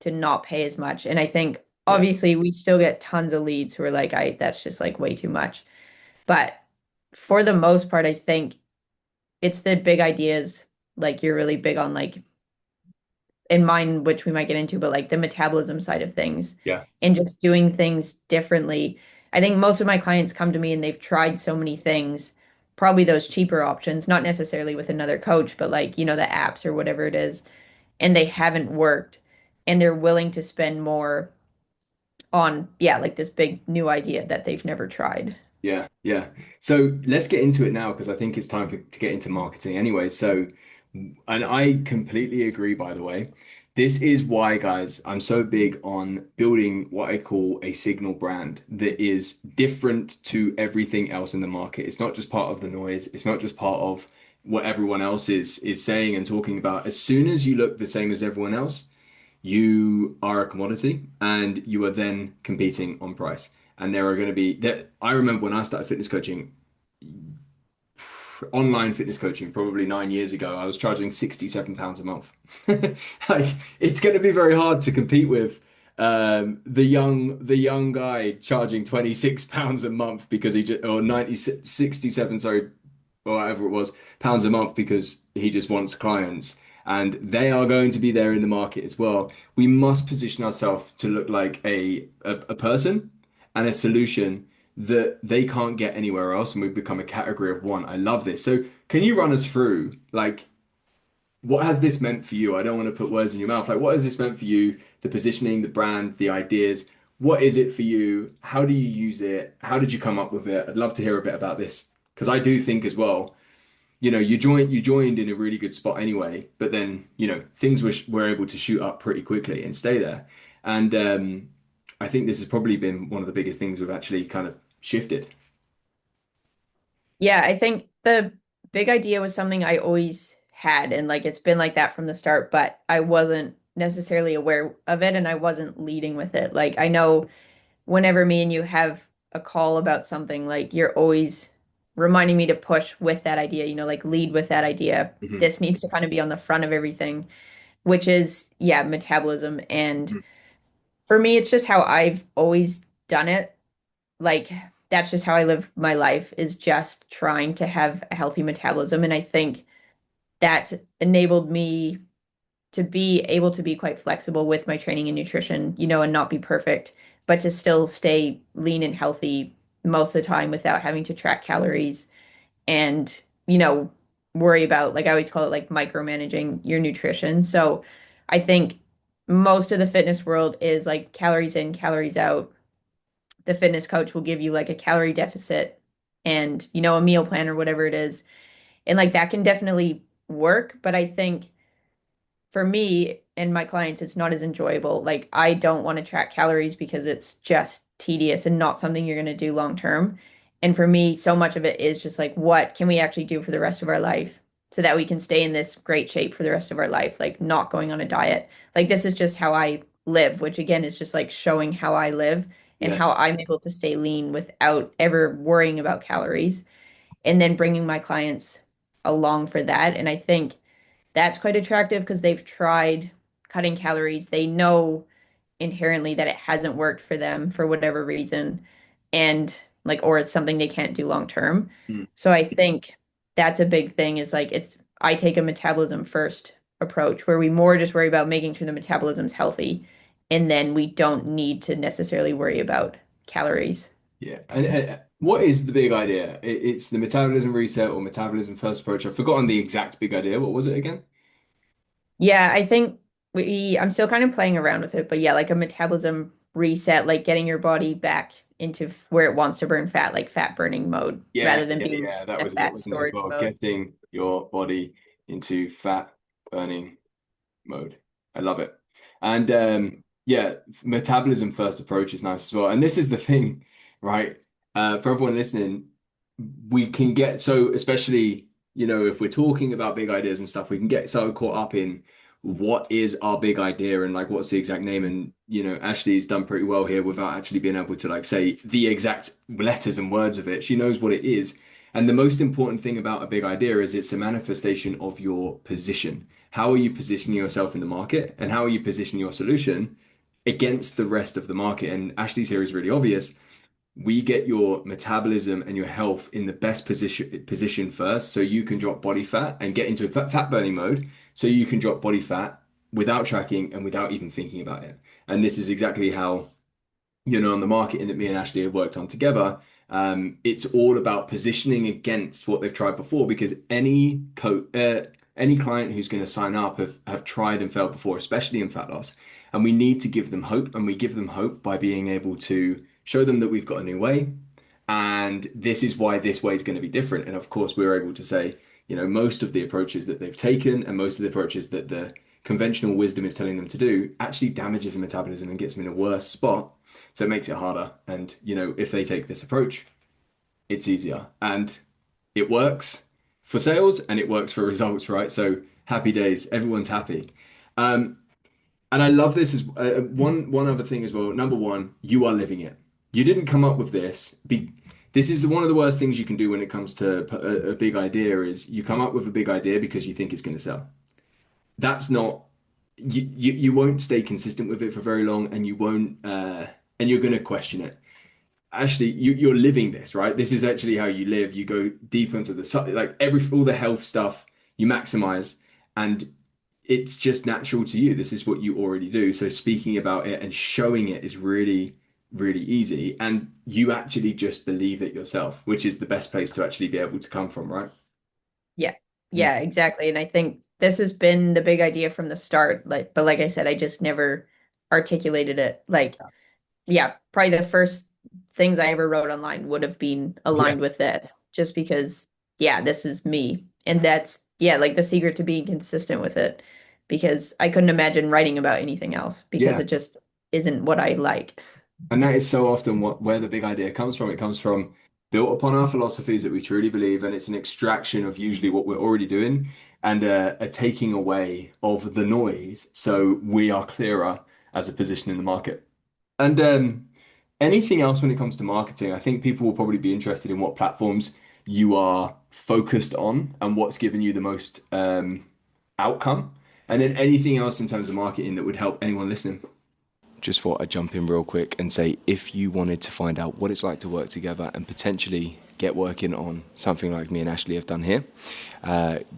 to not pay as much. And I think yeah. obviously we still get tons of leads who are like, that's just like way too much. But for the most part, I think it's the big ideas, like you're really big on, like in mine, which we might get into, but like the metabolism side of things Yeah. and just doing things differently. I think most of my clients come to me and they've tried so many things, probably those cheaper options, not necessarily with another coach, but like, the apps or whatever it is, and they haven't worked and they're willing to spend more on, yeah, like this big new idea that they've never tried. Yeah, yeah. So let's get into it now because I think it's time to get into marketing anyway. So, and I completely agree, by the way. This is why, guys, I'm so big on building what I call a signal brand that is different to everything else in the market. It's not just part of the noise. It's not just part of what everyone else is saying and talking about. As soon as you look the same as everyone else, you are a commodity and you are then competing on price. And there are going to be that. I remember when I started fitness coaching, online fitness coaching, probably 9 years ago, I was charging £67 a month. Like it's going to be very hard to compete with the young guy charging £26 a month because he just or 67, sorry, or whatever it was, pounds a month because he just wants clients. And they are going to be there in the market as well. We must position ourselves to look like a person and a solution that they can't get anywhere else, and we've become a category of one. I love this. So, can you run us through like what has this meant for you? I don't want to put words in your mouth. Like, what has this meant for you? The positioning, the brand, the ideas. What is it for you? How do you use it? How did you come up with it? I'd love to hear a bit about this because I do think as well. You joined in a really good spot anyway, but then things were able to shoot up pretty quickly and stay there. And I think this has probably been one of the biggest things we've actually kind of shifted. Yeah, I think the big idea was something I always had, and like it's been like that from the start, but I wasn't necessarily aware of it and I wasn't leading with it. Like I know whenever me and you have a call about something, like you're always reminding me to push with that idea, like lead with that idea. Hmm. This needs to kind of be on the front of everything, which is, yeah, metabolism. And for me, it's just how I've always done it. Like that's just how I live my life is just trying to have a healthy metabolism. And I think that's enabled me to be able to be quite flexible with my training and nutrition, and not be perfect, but to still stay lean and healthy most of the time without having to track calories and, worry about, like I always call it like micromanaging your nutrition. So I think most of the fitness world is like calories in, calories out. The fitness coach will give you like a calorie deficit and, a meal plan or whatever it is. And like that can definitely work, but I think for me and my clients, it's not as enjoyable. Like, I don't want to track calories because it's just tedious and not something you're going to do long term. And for me, so much of it is just like, what can we actually do for the rest of our life so that we can stay in this great shape for the rest of our life? Like, not going on a diet. Like, this is just how I live, which again is just like showing how I live and how Yes. I'm able to stay lean without ever worrying about calories and then bringing my clients along for that. And I think that's quite attractive because they've tried cutting calories. They know inherently that it hasn't worked for them for whatever reason, and like, or it's something they can't do long term. Mm. So I think that's a big thing is like I take a metabolism first approach where we more just worry about making sure the metabolism's healthy, and then we don't need to necessarily worry about calories. Yeah. And what is the big idea? It's the metabolism reset or metabolism first approach. I've forgotten the exact big idea. What was it again? Yeah, I think I'm still kind of playing around with it, but yeah, like a metabolism reset, like getting your body back into where it wants to burn fat, like fat burning mode, Yeah, rather than yeah, being yeah. That in a was it, fat wasn't it, as storage well? mode. Getting your body into fat burning mode. I love it. And yeah, metabolism first approach is nice as well. And this is the thing, right? For everyone listening, we can get so, especially, if we're talking about big ideas and stuff, we can get so caught up in what is our big idea and like what's the exact name. And, Ashley's done pretty well here without actually being able to like say the exact letters and words of it. She knows what it is. And the most important thing about a big idea is it's a manifestation of your position. How are you positioning yourself in the market and how are you positioning your solution against the rest of the market? And Ashley's here is really obvious. we get your metabolism and your health in the best position first, so you can drop body fat and get into fat burning mode, so you can drop body fat without tracking and without even thinking about it. And this is exactly how, on the marketing that me and Ashley have worked on together. It's all about positioning against what they've tried before, because any client who's going to sign up have tried and failed before, especially in fat loss. And we need to give them hope, and we give them hope by being able to show them that we've got a new way, and this is why this way is going to be different. And of course, we're able to say, most of the approaches that they've taken and most of the approaches that the conventional wisdom is telling them to do actually damages the metabolism and gets them in a worse spot. So it makes it harder. And, if they take this approach, it's easier and it works for sales and it works for results, right? So happy days, everyone's happy. Um, and I love this as one other thing as well. Number one, you are living it. You didn't come up with this. This is one of the worst things you can do when it comes to a big idea is you come up with a big idea because you think it's going to sell. That's not you won't stay consistent with it for very long, and you won't and you're going to question it. Actually, you're living this, right? This is actually how you live. You go deep into like all the health stuff you maximize, and it's just natural to you. This is what you already do. So speaking about it and showing it is really, really easy. And you actually just believe it yourself, which is the best place to actually be able to come from, right? Yeah. Mm. Yeah, exactly. And I think this has been the big idea from the start. But like I said, I just never articulated it. Like, yeah, probably the first things I ever wrote online would have been Yeah. aligned with this, just because, yeah, this is me. And that's, yeah, like the secret to being consistent with it, because I couldn't imagine writing about anything else because Yeah. it just isn't what I like. And that is so often where the big idea comes from. It comes from built upon our philosophies that we truly believe, and it's an extraction of usually what we're already doing and a taking away of the noise so we are clearer as a position in the market. And anything else when it comes to marketing, I think people will probably be interested in what platforms you are focused on and what's given you the most outcome. And then anything else in terms of marketing that would help anyone listening. Just thought I'd jump in real quick and say if you wanted to find out what it's like to work together and potentially get working on something like me and Ashley have done here,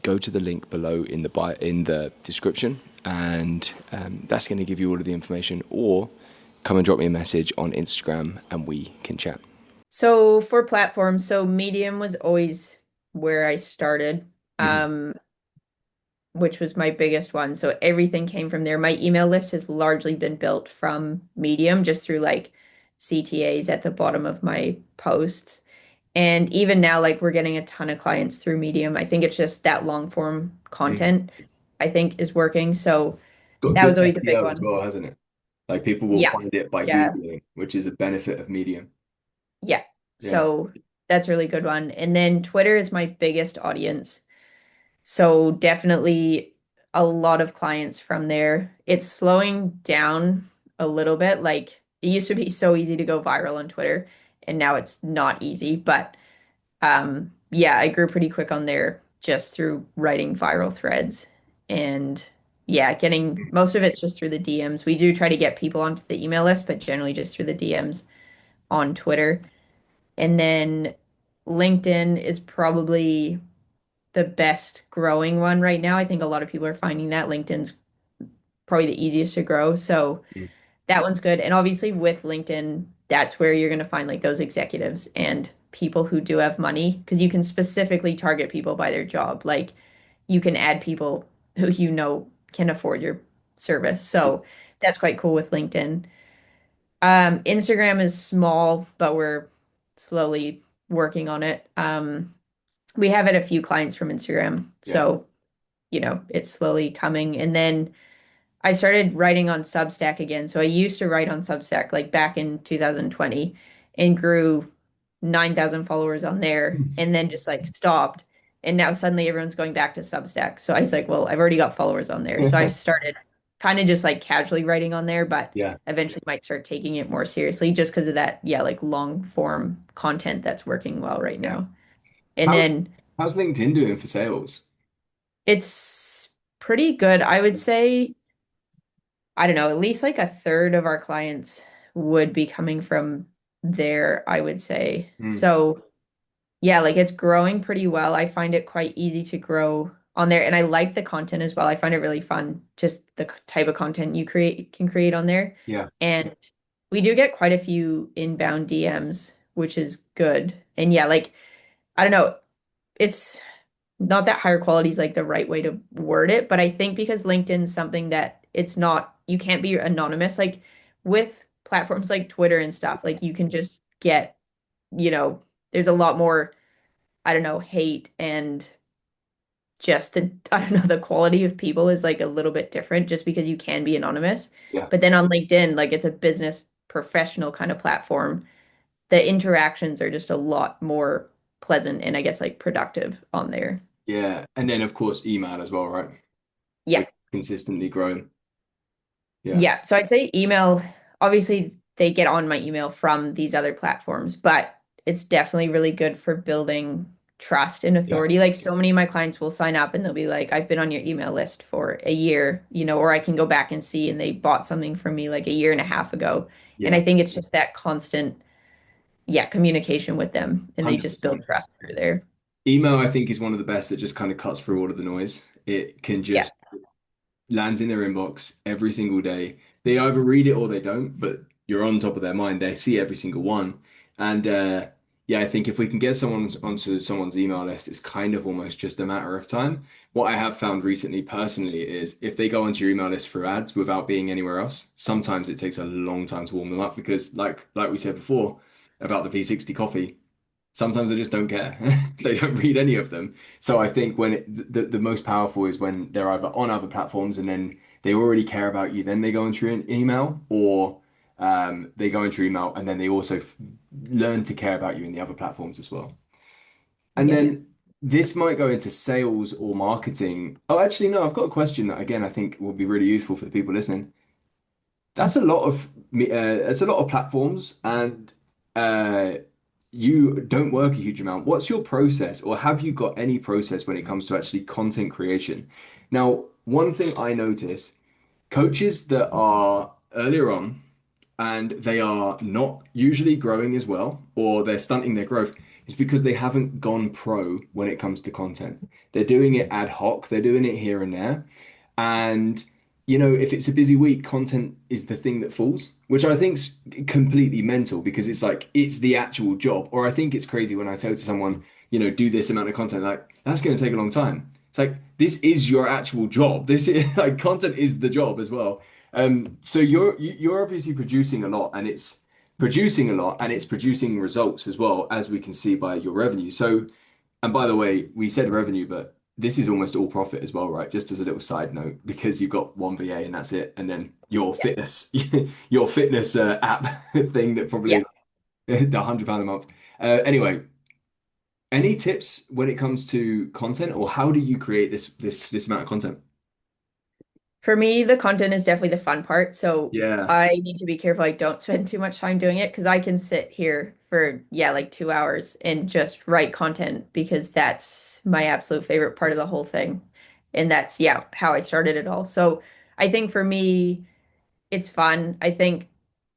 go to the link below in the description, and that's going to give you all of the information. Or come and drop me a message on Instagram and we can chat. So for platforms, so Medium was always where I started. Mhm. Um, which was my biggest one. So everything came from there. My email list has largely been built from Medium, just through like CTAs at the bottom of my posts. And even now, like we're getting a ton of clients through Medium. I think it's just that long form Mm. content, I think, is working. So Got that good was always a big SEO as one. well, hasn't it? Like people will Yeah. find it by Yeah. Googling, which is a benefit of Medium. Yeah. Yeah. So that's a really good one. And then Twitter is my biggest audience. So definitely a lot of clients from there. It's slowing down a little bit. Like it used to be so easy to go viral on Twitter, and now it's not easy. But yeah, I grew pretty quick on there just through writing viral threads. And yeah, getting most of it's just through the DMs. We do try to get people onto the email list, but generally just through the DMs on Twitter. And then LinkedIn is probably the best growing one right now. I think a lot of people are finding that LinkedIn's probably the easiest to grow. So Mm. that one's good. And obviously with LinkedIn, that's where you're going to find like those executives and people who do have money, because you can specifically target people by their job. Like you can add people who can afford your service. So that's quite cool with LinkedIn. Instagram is small, but we're slowly working on it. We have had a few clients from Instagram. Yeah. So it's slowly coming. And then I started writing on Substack again. So I used to write on Substack like back in 2020 and grew 9,000 followers on there and then just like stopped. And now suddenly everyone's going back to Substack. So I was like, well, I've already got followers on there. So I started kind of just like casually writing on there, but Yeah. eventually might start taking it more seriously just because of that, yeah, like long form content that's working well right Yeah. now. And How's then how's LinkedIn doing for sales? it's pretty good. I would say, I don't know, at least like a third of our clients would be coming from there, I would say. Mm. So yeah, like it's growing pretty well. I find it quite easy to grow on there, and I like the content as well. I find it really fun, just the type of content you can create on there. Yeah. And we do get quite a few inbound DMs, which is good. And yeah, like I don't know, it's not that higher quality is like the right way to word it, but I think because LinkedIn's something that it's not, you can't be anonymous. Like with platforms like Twitter and stuff, like you can just get, you know, there's a lot more, I don't know, hate and just the, I don't know, the quality of people is like a little bit different just because you can be anonymous. Yeah. But then on LinkedIn, like it's a business professional kind of platform. The interactions are just a lot more pleasant and I guess like productive on there. Yeah. And then of course email as well, right? Yeah. Which consistently growing. Yeah. Yeah. So I'd say email, obviously they get on my email from these other platforms, but it's definitely really good for building trust and Yeah. authority. Like so many of my clients will sign up and they'll be like, I've been on your email list for a year, or I can go back and see and they bought something from me like a year and a half ago. And I Yeah. think it's just that constant, yeah, communication with them and they just build 100%. trust through there. Email, I think, is one of the best that just kind of cuts through all of the noise. It can Yeah. just lands in their inbox every single day. They either read it or they don't, but you're on top of their mind. They see every single one. And yeah, I think if we can get someone onto someone's email list, it's kind of almost just a matter of time. What I have found recently personally is if they go onto your email list through ads without being anywhere else, sometimes it takes a long time to warm them up because like we said before about the V60 coffee, sometimes I just don't care. They don't read any of them. So I think when the most powerful is when they're either on other platforms and then they already care about you, then they go into an email, or they go into email and then they also learn to care about you in the other platforms as well. And Yeah. then this might go into sales or marketing. Oh, actually, no, I've got a question that again I think will be really useful for the people listening. That's a lot of it's a lot of platforms, and uh, you don't work a huge amount. What's your process, or have you got any process when it comes to actually content creation? Now, one thing I notice, coaches that are earlier on and they are not usually growing as well, or they're stunting their growth, is because they haven't gone pro when it comes to content. They're doing it ad hoc, they're doing it here and there. And, if it's a busy week, content is the thing that falls, which I think's completely mental because it's like it's the actual job. Or I think it's crazy when I say to someone, do this amount of content, like that's going to take a long time. It's like this is your actual job. This is like content is the job as well. So you're obviously producing a lot, and it's producing a lot, and it's producing results as well, as we can see by your revenue. So, and by the way, we said revenue, but this is almost all profit as well, right? Just as a little side note, because you've got one VA and that's it, and then your Yeah. fitness, your fitness app thing that Yeah. probably the £100 a month. Anyway, any tips when it comes to content, or how do you create this amount of content? For me, the content is definitely the fun part. So Yeah, I need to be careful I don't spend too much time doing it because I can sit here for, yeah, like 2 hours and just write content because that's my absolute favorite part of the whole thing. And that's, yeah, how I started it all. So I think for me, it's fun. I think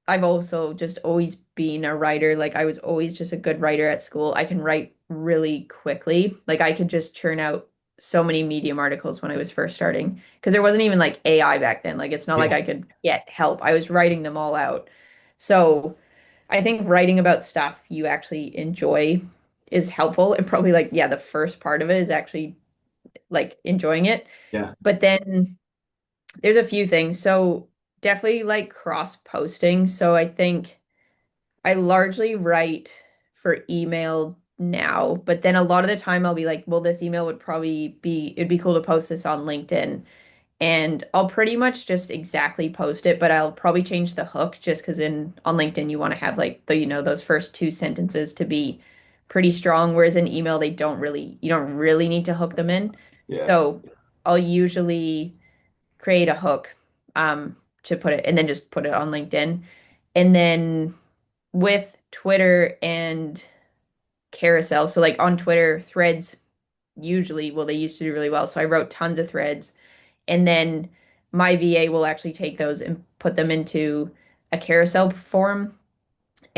I've also just always been a writer. Like I was always just a good writer at school. I can write really quickly. Like I could just churn out so many Medium articles when I was first starting because there wasn't even like AI back then. Like it's not like yeah, I could get help. I was writing them all out. So I think writing about stuff you actually enjoy is helpful and probably like yeah, the first part of it is actually like enjoying it. yeah, But then there's a few things. So definitely like cross posting. So I think I largely write for email now, but then a lot of the time I'll be like, well, this email would probably be, it'd be cool to post this on LinkedIn. And I'll pretty much just exactly post it, but I'll probably change the hook just because in on LinkedIn you want to have like the, those first two sentences to be pretty strong, whereas in email you don't really need to hook them in. yeah, So I'll usually create a hook to put it and then just put it on LinkedIn. And then with Twitter and carousel, so like on Twitter, threads usually, well, they used to do really well. So I wrote tons of threads. And then my VA will actually take those and put them into a carousel form.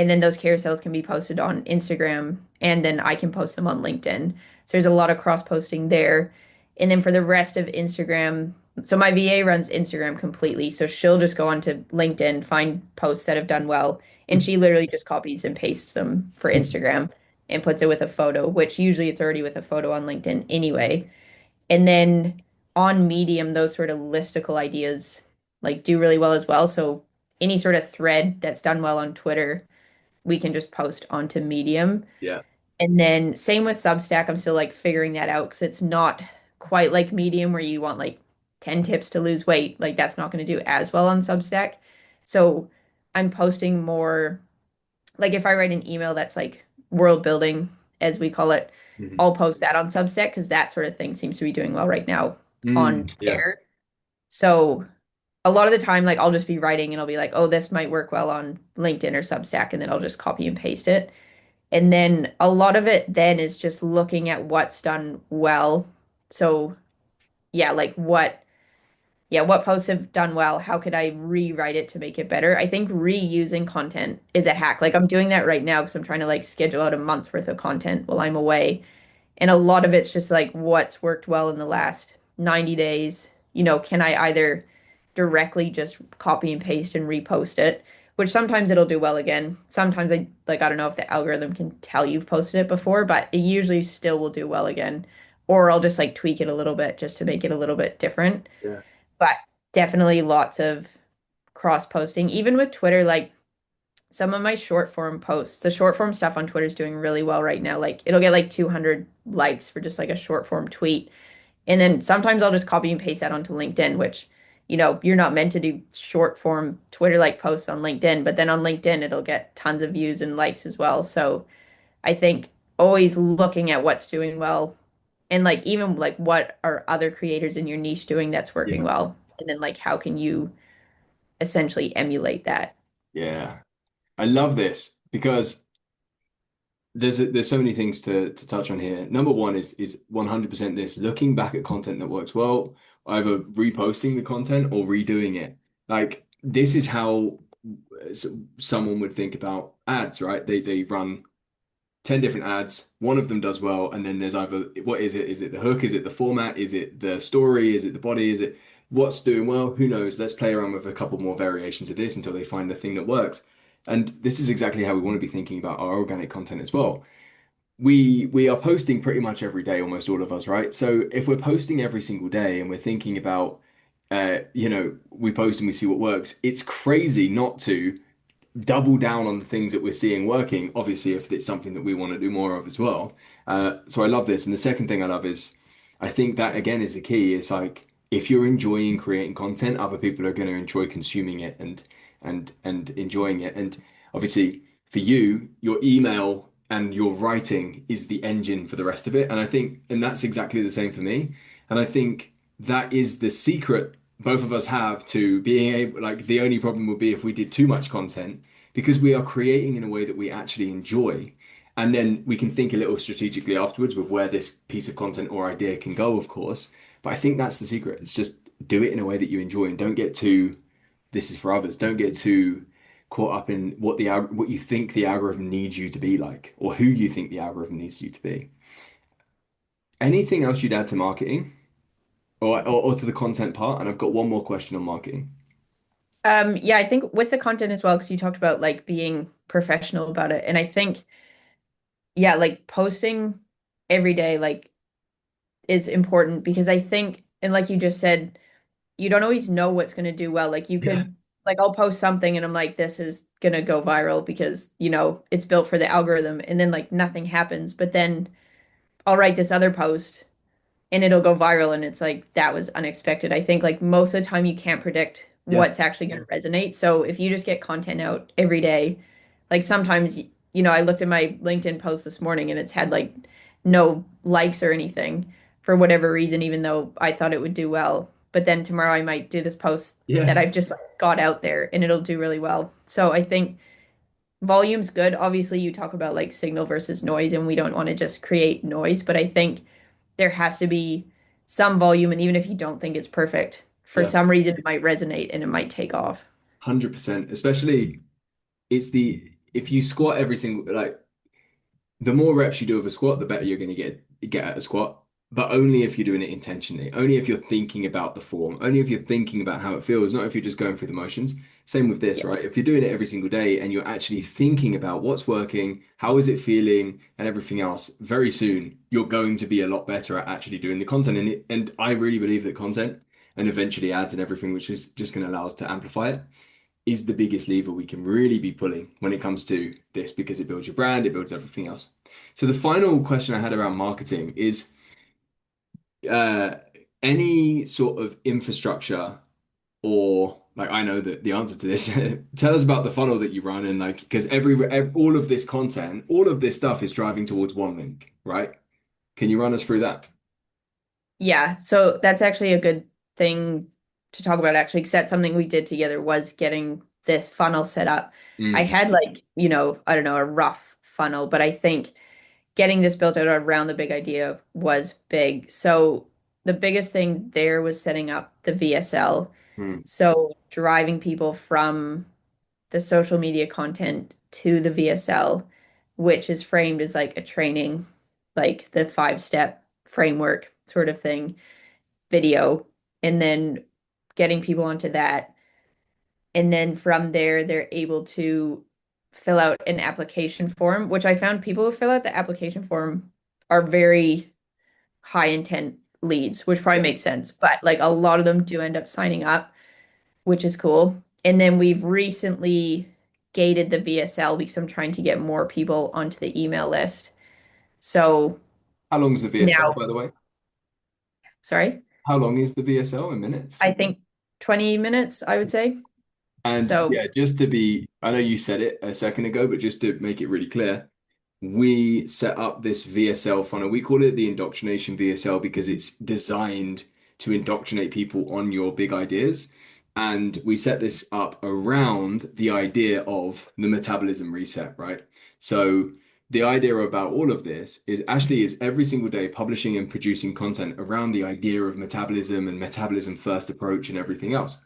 And then those carousels can be posted on Instagram and then I can post them on LinkedIn. So there's a lot of cross posting there. And then for the rest of Instagram, so my VA runs Instagram completely. So she'll just go onto LinkedIn, find posts that have done well, and she literally just copies and pastes them for Instagram and puts it with a photo, which usually it's already with a photo on LinkedIn anyway. And then on Medium, those sort of listicle ideas like do really well as well. So any sort of thread that's done well on Twitter, we can just post onto Medium. Yeah. And then same with Substack, I'm still like figuring that out because it's not quite like Medium where you want like 10 tips to lose weight. Like that's not going to do as well on Substack. So I'm posting more like if I write an email that's like world building, as we call it, Mhm. I'll post that on Substack because that sort of thing seems to be doing well right now on Yeah. there. So a lot of the time, like I'll just be writing and I'll be like, oh, this might work well on LinkedIn or Substack, and then I'll just copy and paste it. And then a lot of it then is just looking at what's done well. So yeah, like what posts have done well? How could I rewrite it to make it better? I think reusing content is a hack. Like I'm doing that right now because I'm trying to like schedule out a month's worth of content while I'm away. And a lot of it's just like what's worked well in the last 90 days. Can I either directly just copy and paste and repost it, which sometimes it'll do well again. Sometimes I don't know if the algorithm can tell you've posted it before, but it usually still will do well again. Or I'll just like tweak it a little bit just to make it a little bit different. Yeah. But definitely lots of cross posting. Even with Twitter, like some of my short form posts, the short form stuff on Twitter is doing really well right now. Like it'll get like 200 likes for just like a short form tweet. And then sometimes I'll just copy and paste that onto LinkedIn, which, you're not meant to do short form Twitter like posts on LinkedIn, but then on LinkedIn it'll get tons of views and likes as well. So I think always looking at what's doing well and like even like what are other creators in your niche doing that's working Yeah. well. And then like how can you essentially emulate that? Yeah. I love this because there's so many things to touch on here. Number one is 100% this looking back at content that works well, either reposting the content or redoing it. Like this is how someone would think about ads, right? They run 10 different ads. One of them does well, and then there's either what is it? Is it the hook? Is it the format? Is it the story? Is it the body? Is it what's doing well? Who knows? Let's play around with a couple more variations of this until they find the thing that works. And this is exactly how we want to be thinking about our organic content as well. We are posting pretty much every day, almost all of us, right? So if we're posting every single day and we're thinking about we post and we see what works, it's crazy not to double down on the things that we're seeing working, obviously, if it's something that we want to do more of as well. So I love this. And the second thing I love is I think that again is the key. It's like if you're enjoying creating content, other people are going to enjoy consuming it and enjoying it. And obviously for you, your email and your writing is the engine for the rest of it. And I think, and that's exactly the same for me. And I think that is the secret both of us have to being able, like the only problem would be if we did too much content because we are creating in a way that we actually enjoy. And then we can think a little strategically afterwards with where this piece of content or idea can go, of course. But I think that's the secret. It's just do it in a way that you enjoy and don't get too, this is for others. Don't get too caught up in what you think the algorithm needs you to be like or who you think the algorithm needs you to be. Anything else you'd add to marketing or to the content part? And I've got one more question on marketing. Yeah, I think with the content as well, because you talked about like being professional about it. And I think, yeah, like posting every day, like is important because I think, and like you just said, you don't always know what's going to do well. Like you Yeah. could, like I'll post something and I'm like, this is going to go viral because, it's built for the algorithm. And then like nothing happens. But then I'll write this other post and it'll go viral and it's like that was unexpected. I think like most of the time you can't predict Yeah. what's actually going to resonate. So if you just get content out every day, like sometimes I looked at my LinkedIn post this morning and it's had like no likes or anything for whatever reason, even though I thought it would do well. But then tomorrow I might do this post Yeah. that I've just like, got out there and it'll do really well. So I think volume's good. Obviously, you talk about like signal versus noise, and we don't want to just create noise, but I think there has to be some volume, and even if you don't think it's perfect, for Yeah. some reason it might resonate and it might take off. 100%. Especially it's the if you squat every single like the more reps you do of a squat, the better you're going to get at a squat. But only if you're doing it intentionally. Only if you're thinking about the form. Only if you're thinking about how it feels. Not if you're just going through the motions. Same with this, Yeah. right? If you're doing it every single day and you're actually thinking about what's working, how is it feeling, and everything else, very soon you're going to be a lot better at actually doing the content. And I really believe that content and eventually ads and everything, which is just going to allow us to amplify it is the biggest lever we can really be pulling when it comes to this because it builds your brand, it builds everything else. So the final question I had around marketing is uh, any sort of infrastructure or like I know that the answer to this. Tell us about the funnel that you run and like because all of this content, all of this stuff is driving towards one link, right? Can you run us through that? Yeah, so that's actually a good thing to talk about actually, because that's something we did together was getting this funnel set up. I Mm, had like, I don't know, a rough funnel, but I think getting this built out around the big idea was big. So the biggest thing there was setting up the VSL. mm, So driving people from the social media content to the VSL, which is framed as like a training, like the 5-step framework sort of thing video, and then getting people onto that. And then from there, they're able to fill out an application form, which I found people who fill out the application form are very high intent leads, which probably yeah. makes sense. But like a lot of them do end up signing up, which is cool. And then we've recently gated the VSL because I'm trying to get more people onto the email list. So How long is the VSL, now, by the way? sorry, How long is the VSL in minutes? I think 20 minutes, I would say. And So yeah, just to be, I know you said it a second ago, but just to make it really clear, we set up this VSL funnel. We call it the indoctrination VSL because it's designed to indoctrinate people on your big ideas. And we set this up around the idea of the metabolism reset, right? So the idea about all of this is every single day publishing and producing content around the idea of metabolism and metabolism first approach and everything else.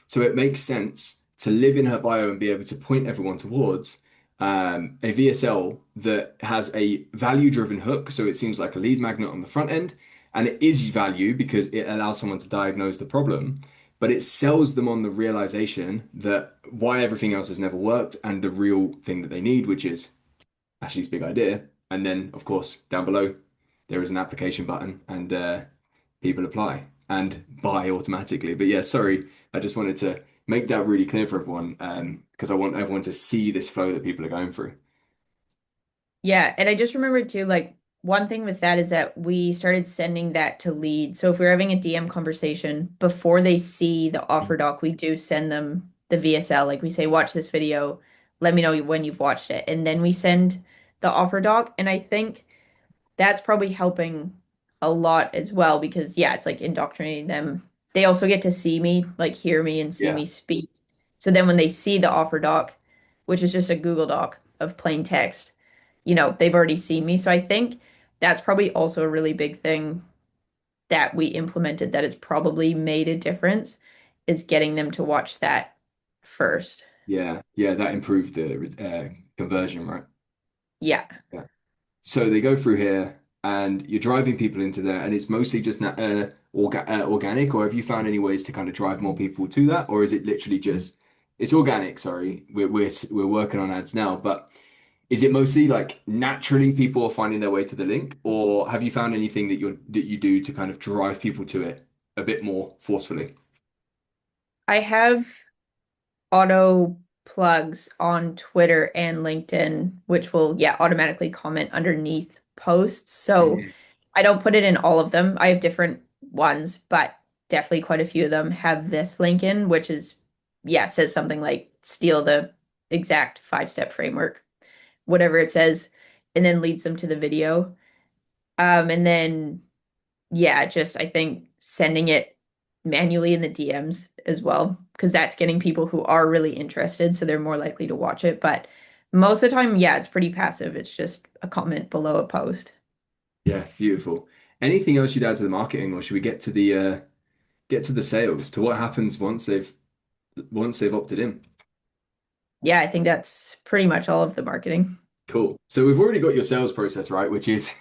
So it makes sense to live in her bio and be able to point everyone towards a VSL that has a value driven hook. So it seems like a lead magnet on the front end. And it is value because it allows someone to diagnose the problem, but it sells them on the realization that why everything else has never worked and the real thing that they need, which is Ashley's big idea. And then, of course, down below, there is an application button and people apply and buy automatically. But yeah, sorry, I just wanted to make that really clear for everyone because I want everyone to see this flow that people are going through. yeah, and I just remembered too, like one thing with that is that we started sending that to leads. So if we're having a DM conversation before they see the offer doc, we do send them the VSL. Like we say, watch this video, let me know when you've watched it. And then we send the offer doc. And I think that's probably helping a lot as well because yeah, it's like indoctrinating them. They also get to see me, like hear me and see Yeah. me speak. So then when they see the offer doc, which is just a Google Doc of plain text, they've already seen me. So I think that's probably also a really big thing that we implemented that has probably made a difference is getting them to watch that first. Yeah, yeah, that improved the conversion, right? Yeah. Yeah. So they go through here, and you're driving people into there, and it's mostly just organic, or have you found any ways to kind of drive more people to that, or is it literally just it's organic? Sorry, we're working on ads now, but is it mostly like naturally people are finding their way to the link, or have you found anything that you do to kind of drive people to it a bit more forcefully? I have auto plugs on Twitter and LinkedIn, which will, yeah, automatically comment underneath posts. So Mhm. I don't put it in all of them. I have different ones, but definitely quite a few of them have this link in, which is, yeah, says something like steal the exact 5-step framework, whatever it says, and then leads them to the video. And then, yeah, just I think sending it manually in the DMs as well, because that's getting people who are really interested, so they're more likely to watch it. But most of the time, yeah, it's pretty passive. It's just a comment below a post. Yeah, beautiful. Anything else you'd add to the marketing, or should we get to the sales, to what happens once they've opted in? Yeah, I think that's pretty much all of the marketing. Cool. So we've already got your sales process, right? Which is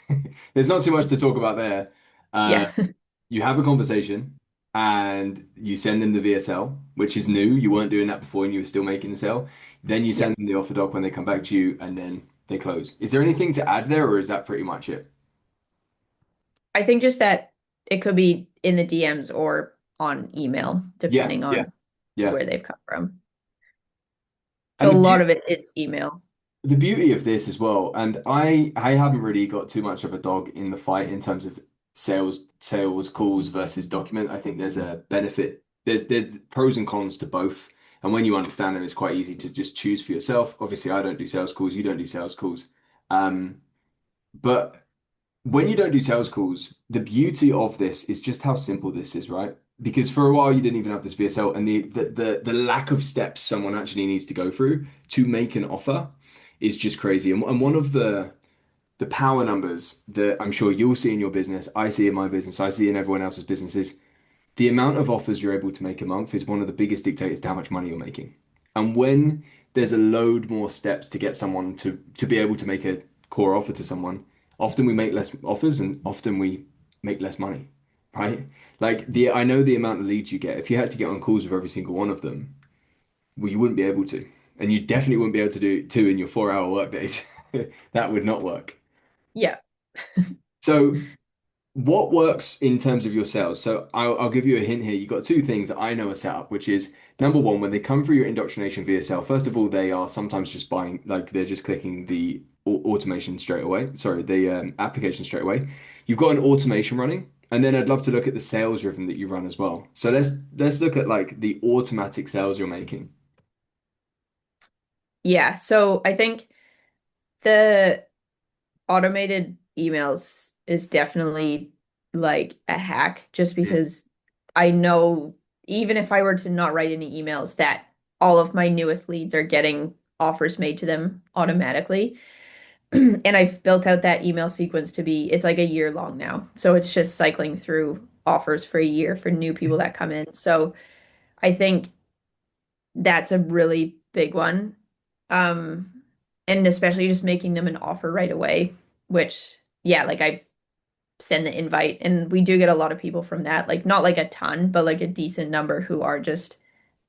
there's not too much to talk about there. Uh, Yeah. you have a conversation and you send them the VSL, which is new. You weren't doing that before and you were still making the sale. Then you Yeah. send them the offer doc when they come back to you and then they close. Is there anything to add there or is that pretty much it? I think just that it could be in the DMs or on email, Yeah, depending yeah, on yeah. where they've come from. So And a lot of it is email. the beauty of this as well, and I haven't really got too much of a dog in the fight in terms of sales calls versus document. I think there's a benefit. There's pros and cons to both. And when you understand them, it's quite easy to just choose for yourself. Obviously, I don't do sales calls, you don't do sales calls. Um, but when you don't do sales calls, the beauty of this is just how simple this is, right? Because for a while you didn't even have this VSL and the lack of steps someone actually needs to go through to make an offer is just crazy. And one of the power numbers that I'm sure you'll see in your business, I see in my business, I see in everyone else's businesses, the amount of offers you're able to make a month is one of the biggest dictators to how much money you're making. And when there's a load more steps to get someone to be able to make a core offer to someone, often we make less offers and often we make less money, right? Like the I know the amount of leads you get. If you had to get on calls with every single one of them, well, you wouldn't be able to. And you definitely wouldn't be able to do two in your 4 hour work days. That would not work. Yeah. So what works in terms of your sales? So I'll give you a hint here. You've got two things that I know are set up, which is number one, when they come through your indoctrination VSL, first of all, they are sometimes just buying, like they're just clicking the automation straight away. Sorry, the application straight away. You've got an automation running, and then I'd love to look at the sales rhythm that you run as well. So let's look at like the automatic sales you're making. Yeah. So I think the automated emails is definitely like a hack just Mm. because I know even if I were to not write any emails that all of my newest leads are getting offers made to them automatically. And I've built out that email sequence to be it's like a year long now. So it's just cycling through offers for a year for new people that come in. So I think that's a really big one. Um, and especially just making them an offer right away, which, yeah, like I send the invite and we do get a lot of people from that. Like, not like a ton, but like a decent number who are just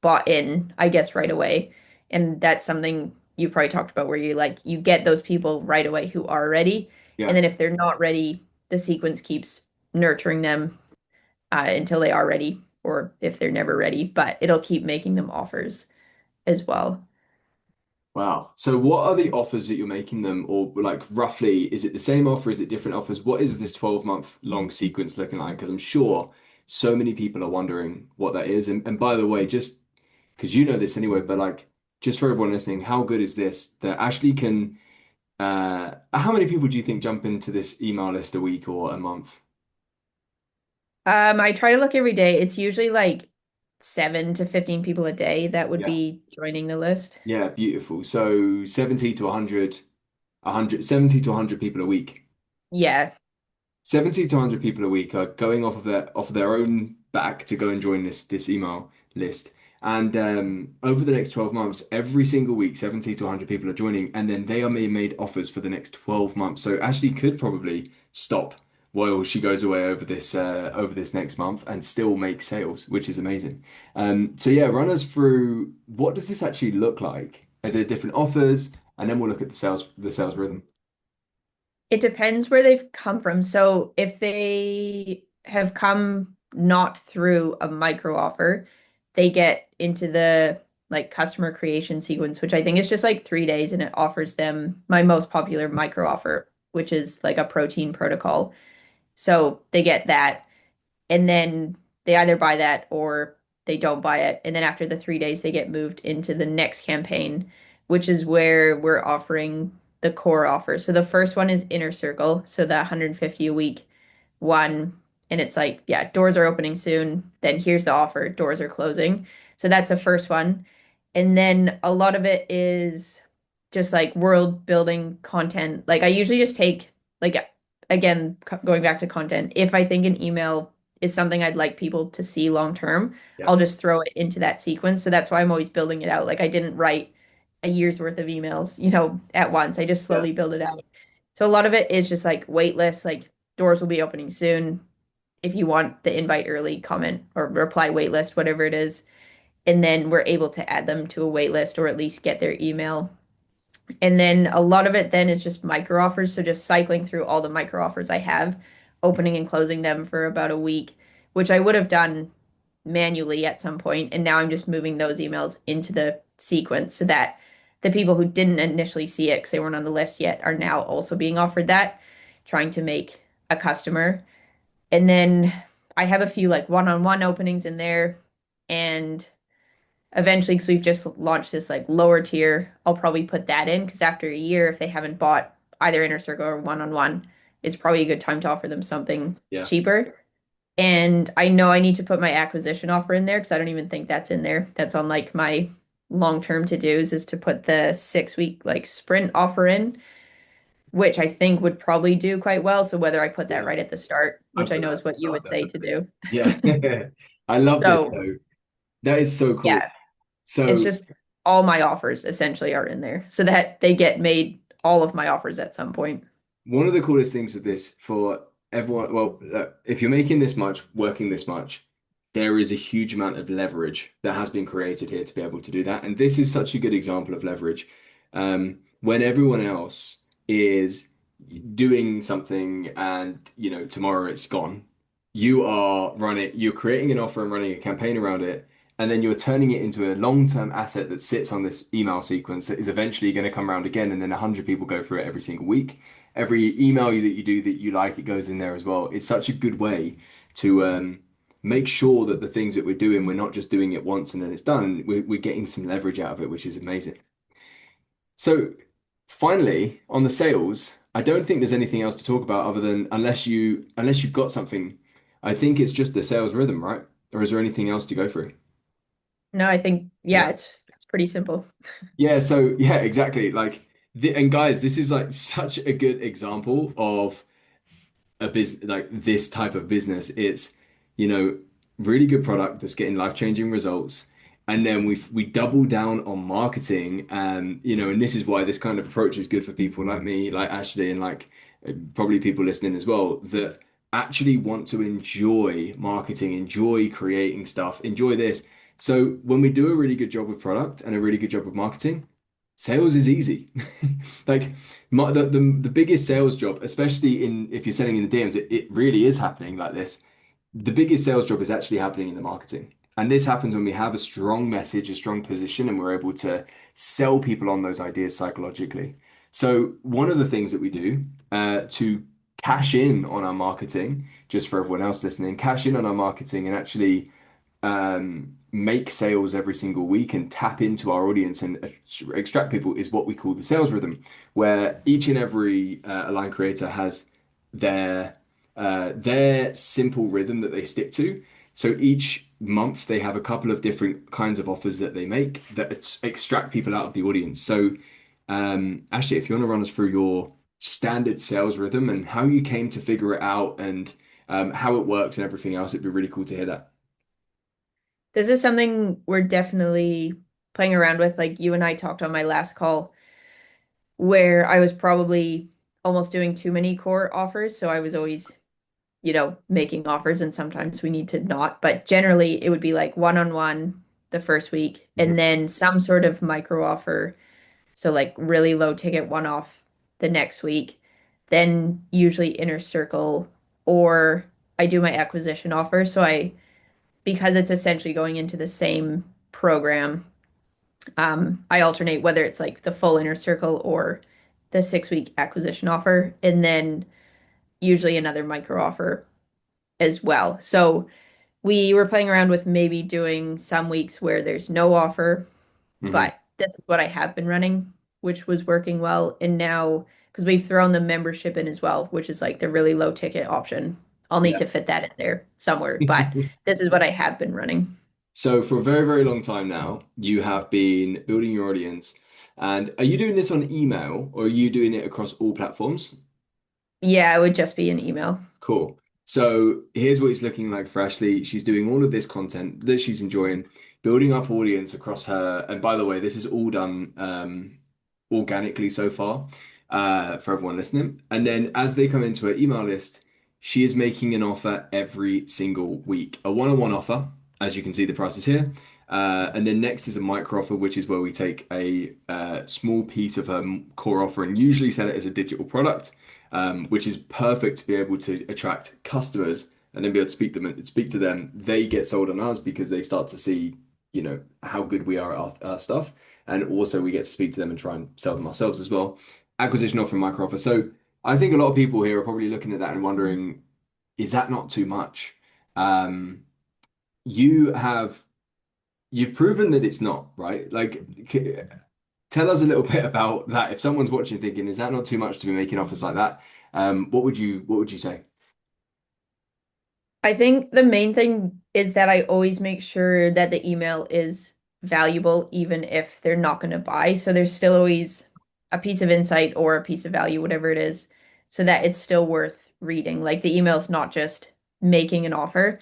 bought in, I guess, right away. And that's something you probably talked about where you like, you get those people right away who are ready. And Yeah. then if they're not ready, the sequence keeps nurturing them until they are ready, or if they're never ready, but it'll keep making them offers as well. Wow. So what are the offers that you're making them, or like roughly, is it the same offer? Is it different offers? What is this 12-month long sequence looking like? Because I'm sure so many people are wondering what that is. And by the way, just because you know this anyway, but like just for everyone listening, how good is this that Ashley can how many people do you think jump into this email list a week or a month? I try to look every day. It's usually like 7 to 15 people a day that would Yeah. be joining the list. Yeah, beautiful. So 70 to 100, 100, 70 to 100 people a week. Yeah. 70 to 100 people a week are going off of their own back to go and join this email list. And over the next 12 months, every single week, 70 to 100 people are joining, and then they are being made offers for the next 12 months. So Ashley could probably stop while she goes away over this next month and still make sales, which is amazing. So yeah, run us through what does this actually look like? Are there different offers? And then we'll look at the sales rhythm. It depends where they've come from. So if they have come not through a micro offer, they get into the like customer creation sequence, which I think is just like 3 days, and it offers them my most popular micro offer, which is like a protein protocol. So they get that. And then they either buy that or they don't buy it. And then after the 3 days, they get moved into the next campaign, which is where we're offering the core offer. So the first one is Inner Circle, so the 150 a week one. And it's like, yeah, doors are opening soon. Then here's the offer, doors are closing. So that's the first one. And then a lot of it is just like world building content. Like I usually just take, like, again, going back to content, if I think an email is something I'd like people to see long term, Yeah. I'll just throw it into that sequence. So that's why I'm always building it out. Like I didn't write a year's worth of emails, at once. I just Yeah. slowly build it out. So a lot of it is just like wait lists, like doors will be opening soon. If you want the invite early, comment or reply wait list, whatever it is. And then we're able to add them to a wait list or at least get their email. And then a lot of it then is just micro offers. So just cycling through all the micro offers I have, opening and closing them for about a week, which I would have done manually at some point. And now I'm just moving those emails into the sequence so that the people who didn't initially see it because they weren't on the list yet are now also being offered that, trying to make a customer. And then I have a few like one-on-one openings in there. And eventually, because we've just launched this like lower tier, I'll probably put that in because after a year, if they haven't bought either Inner Circle or one-on-one, it's probably a good time to offer them something Yeah. cheaper. And I know I need to put my acquisition offer in there because I don't even think that's in there. That's on like my long-term to-dos is to put the 6 week like sprint offer in, which I think would probably do quite well. So whether I put that Yeah. right at the start, I which I put know that is at the what you start, would say to definitely. do. Yeah. I love this So though. That is so cool. yeah, it's So just all my offers essentially are in there so that they get made all of my offers at some point. one of the coolest things with this for everyone, well, if you're making this much, working this much, there is a huge amount of leverage that has been created here to be able to do that. And this is such a good example of leverage. When everyone else is doing something and, tomorrow it's gone, you're creating an offer and running a campaign around it. And then you're turning it into a long-term asset that sits on this email sequence that is eventually going to come around again. And then 100 people go through it every single week. Every email that you do that you like, it goes in there as well. It's such a good way to make sure that the things that we're doing, we're not just doing it once and then it's done. We're getting some leverage out of it, which is amazing. So finally, on the sales, I don't think there's anything else to talk about other than unless you've got something. I think it's just the sales rhythm, right? Or is there anything else to go through? No, I think yeah, Yeah. it's pretty simple. Yeah, so yeah, exactly. And guys, this is like such a good example of a business like this type of business. It's, you know, really good product that's getting life-changing results. And then we double down on marketing, and this is why this kind of approach is good for people like me, like Ashley, and like probably people listening as well, that actually want to enjoy marketing, enjoy creating stuff, enjoy this. So when we do a really good job with product and a really good job with marketing, sales is easy. Like the biggest sales job, especially in if you're selling in the DMs, it really is happening like this. The biggest sales job is actually happening in the marketing. And this happens when we have a strong message, a strong position, and we're able to sell people on those ideas psychologically. So one of the things that we do to cash in on our marketing, just for everyone else listening, cash in on our marketing and actually make sales every single week and tap into our audience and extract people is what we call the sales rhythm, where each and every Align creator has their simple rhythm that they stick to. So each month they have a couple of different kinds of offers that they make that extract people out of the audience. So Ashley, if you want to run us through your standard sales rhythm and how you came to figure it out and how it works and everything else, it'd be really cool to hear that. This is something we're definitely playing around with. Like you and I talked on my last call, where I was probably almost doing too many core offers. So I was always, making offers, and sometimes we need to not. But generally, it would be like one-on-one the first week, Mhm. and then some sort of micro offer. So like really low ticket one off the next week. Then usually Inner Circle, or I do my acquisition offer. So because it's essentially going into the same program, I alternate whether it's like the full Inner Circle or the 6 week acquisition offer, and then usually another micro offer as well. So we were playing around with maybe doing some weeks where there's no offer, Mhm. but this is what I have been running, which was working well. And now, because we've thrown the membership in as well, which is like the really low ticket option, I'll need Yeah. to fit that in there somewhere. But this is what I have been running. So for a very, very long time now, you have been building your audience. And are you doing this on email or are you doing it across all platforms? Yeah, it would just be an email. Cool. So here's what it's looking like for Ashley. She's doing all of this content that she's enjoying, building up audience across her. And by the way, this is all done organically so far for everyone listening. And then as they come into her email list, she is making an offer every single week, a one-on-one offer. As you can see, the price is here. And then next is a micro offer, which is where we take a small piece of her core offer and usually sell it as a digital product, which is perfect to be able to attract customers and then be able to speak to them. They get sold on us because they start to see, how good we are at our stuff, and also we get to speak to them and try and sell them ourselves as well. Acquisition offer and micro offer. So I think a lot of people here are probably looking at that and wondering, is that not too much? Um, you have you've proven that it's not, right? Like, tell us a little bit about that. If someone's watching thinking, is that not too much to be making offers like that? What would you say? I think the main thing is that I always make sure that the email is valuable, even if they're not going to buy. So there's still always a piece of insight or a piece of value, whatever it is, so that it's still worth reading. Like the email is not just making an offer.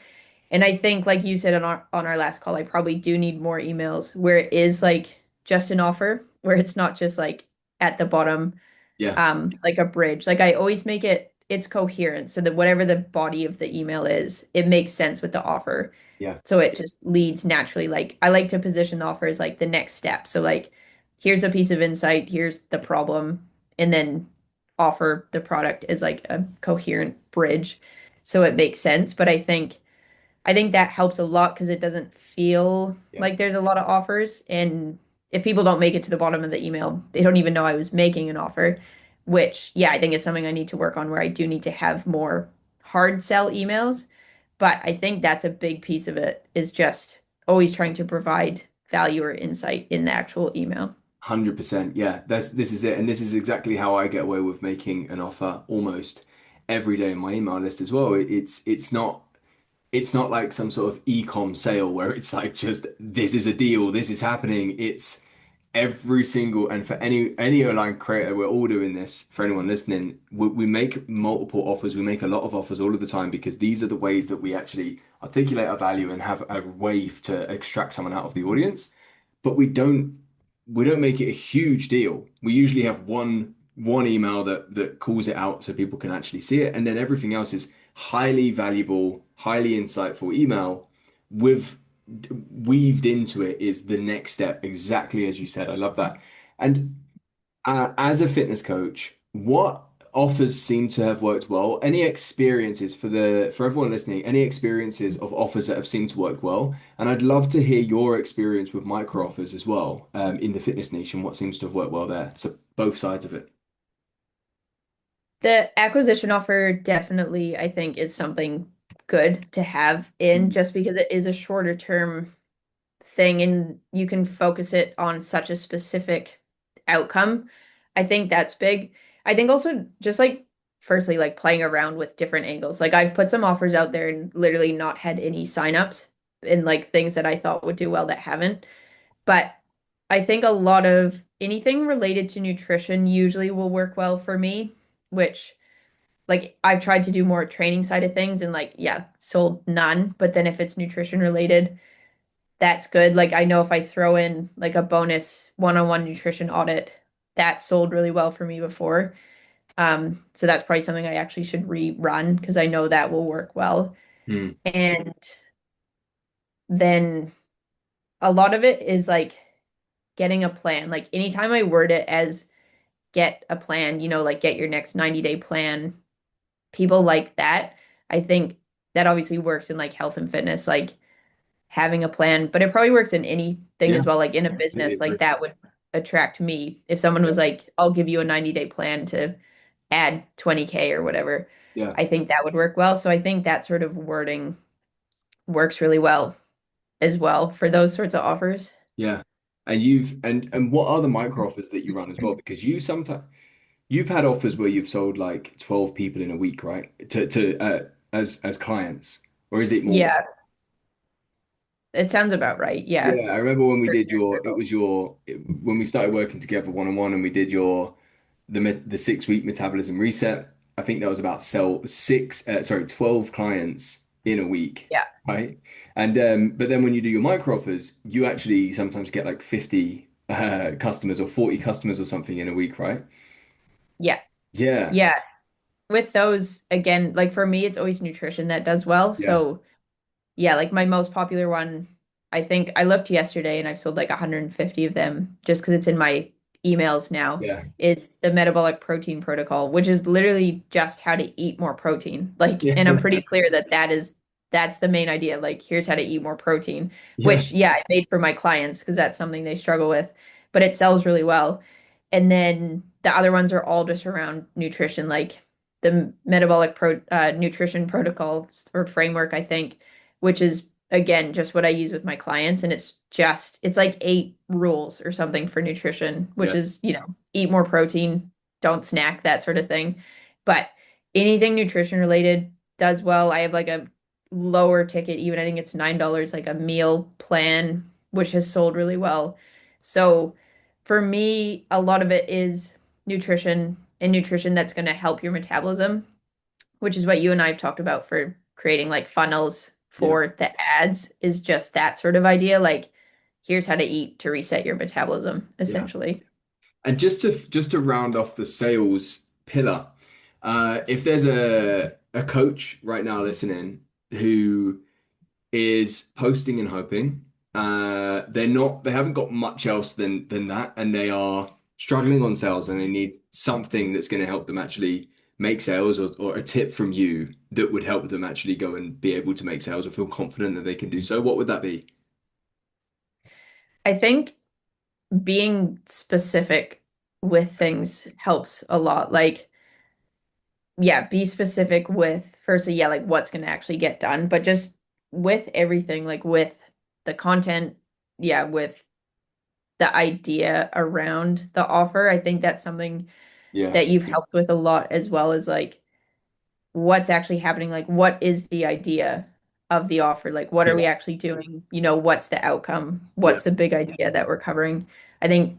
And I think, like you said on our last call, I probably do need more emails where it is like just an offer, where it's not just like at the bottom Yeah, like a bridge. Like I always make it's coherent so that whatever the body of the email is, it makes sense with the offer. yeah, So it just leads naturally. Like I like to position the offer as like the next step. So like here's a piece of insight, here's the problem, and then offer the product as like a coherent bridge so it makes sense. But I think that helps a lot because it doesn't feel yeah. like there's a lot of offers. And if people don't make it to the bottom of the email, they don't even know I was making an offer, which, yeah, I think is something I need to work on where I do need to have more hard sell emails. But I think that's a big piece of it is just always trying to provide value or insight in the actual email. 100%. Yeah, this is it. And this is exactly how I get away with making an offer almost every day in my email list as well. It's not like some sort of e-com sale where it's like just this is a deal, this is happening. It's every single, and for any online creator, we're all doing this. For anyone listening, we make multiple offers. We make a lot of offers all of the time because these are the ways that we actually articulate our value and have a way to extract someone out of the audience. But we don't make it a huge deal. We usually have one email that calls it out so people can actually see it, and then everything else is highly valuable, highly insightful email with weaved into it is the next step, exactly as you said. I love that. And as a fitness coach, what offers seem to have worked well? Any experiences for everyone listening, any experiences of offers that have seemed to work well? And I'd love to hear your experience with micro offers as well, in the fitness niche and what seems to have worked well there. So both sides of it. The acquisition offer definitely, I think, is something good to have in Mm. just because it is a shorter term thing and you can focus it on such a specific outcome. I think that's big. I think also just like firstly like playing around with different angles. Like I've put some offers out there and literally not had any signups and like things that I thought would do well that haven't. But I think a lot of anything related to nutrition usually will work well for me, which like I've tried to do more training side of things and like yeah, sold none, but then if it's nutrition related, that's good. Like I know if I throw in like a bonus one-on-one nutrition audit, that sold really well for me before. So that's probably something I actually should rerun because I know that will work well. Mm. And then a lot of it is like getting a plan. Like anytime I word it as get a plan, like get your next 90-day plan, people like that. I think that obviously works in like health and fitness. Like having a plan, but it probably works in anything Yeah, as well. Like in a completely business, agree. like that would attract me. If someone Yeah, was like, I'll give you a 90-day plan to add 20K or whatever, yeah, I think that would work well. So I think that sort of wording works really well as well for those sorts of offers. yeah. And what are the micro offers that you run as well? Because you've had offers where you've sold like 12 people in a week, right? As clients, or is it more? Yeah, it sounds about right. Yeah. Yeah, I remember when we For did your circle. when we started working together one on one, and we did the 6 week metabolism reset. I think that was about sell 12 clients in a week, Yeah. right? And but then when you do your micro offers, you actually sometimes get like 50 customers or 40 customers or something in a week, right? Yeah. Yeah. Yeah. With those, again, like for me, it's always nutrition that does well. Yeah. So yeah, like my most popular one, I think I looked yesterday and I've sold like 150 of them just because it's in my emails now, Yeah. is the metabolic protein protocol, which is literally just how to eat more protein. Like, Yeah. and I'm pretty clear that that's the main idea. Like, here's how to eat more protein, Yeah. which yeah, I made for my clients because that's something they struggle with, but it sells really well. And then the other ones are all just around nutrition, like the metabolic nutrition protocol or framework, I think, which is again just what I use with my clients. And it's like 8 rules or something for nutrition, which Yeah. is, eat more protein, don't snack, that sort of thing. But anything nutrition related does well. I have like a lower ticket, even I think it's $9, like a meal plan, which has sold really well. So for me, a lot of it is nutrition and nutrition that's going to help your metabolism, which is what you and I have talked about for creating like funnels Yeah. for the ads, is just that sort of idea. Like, here's how to eat to reset your metabolism, Yeah. essentially. And just to round off the sales pillar, if there's a coach right now listening who is posting and hoping, they haven't got much else than that, and they are struggling on sales, and they need something that's going to help them actually make sales, or a tip from you that would help them actually go and be able to make sales or feel confident that they can do so. What would that be? I think being specific with things helps a lot. Like, yeah, be specific with firstly, yeah, like what's going to actually get done, but just with everything, like with the content, yeah, with the idea around the offer. I think that's something Yeah. that you've helped with a lot, as well as like what's actually happening, like what is the idea of the offer, like what are Yeah. we actually doing, what's the outcome, Yeah. what's the big idea that we're covering. I think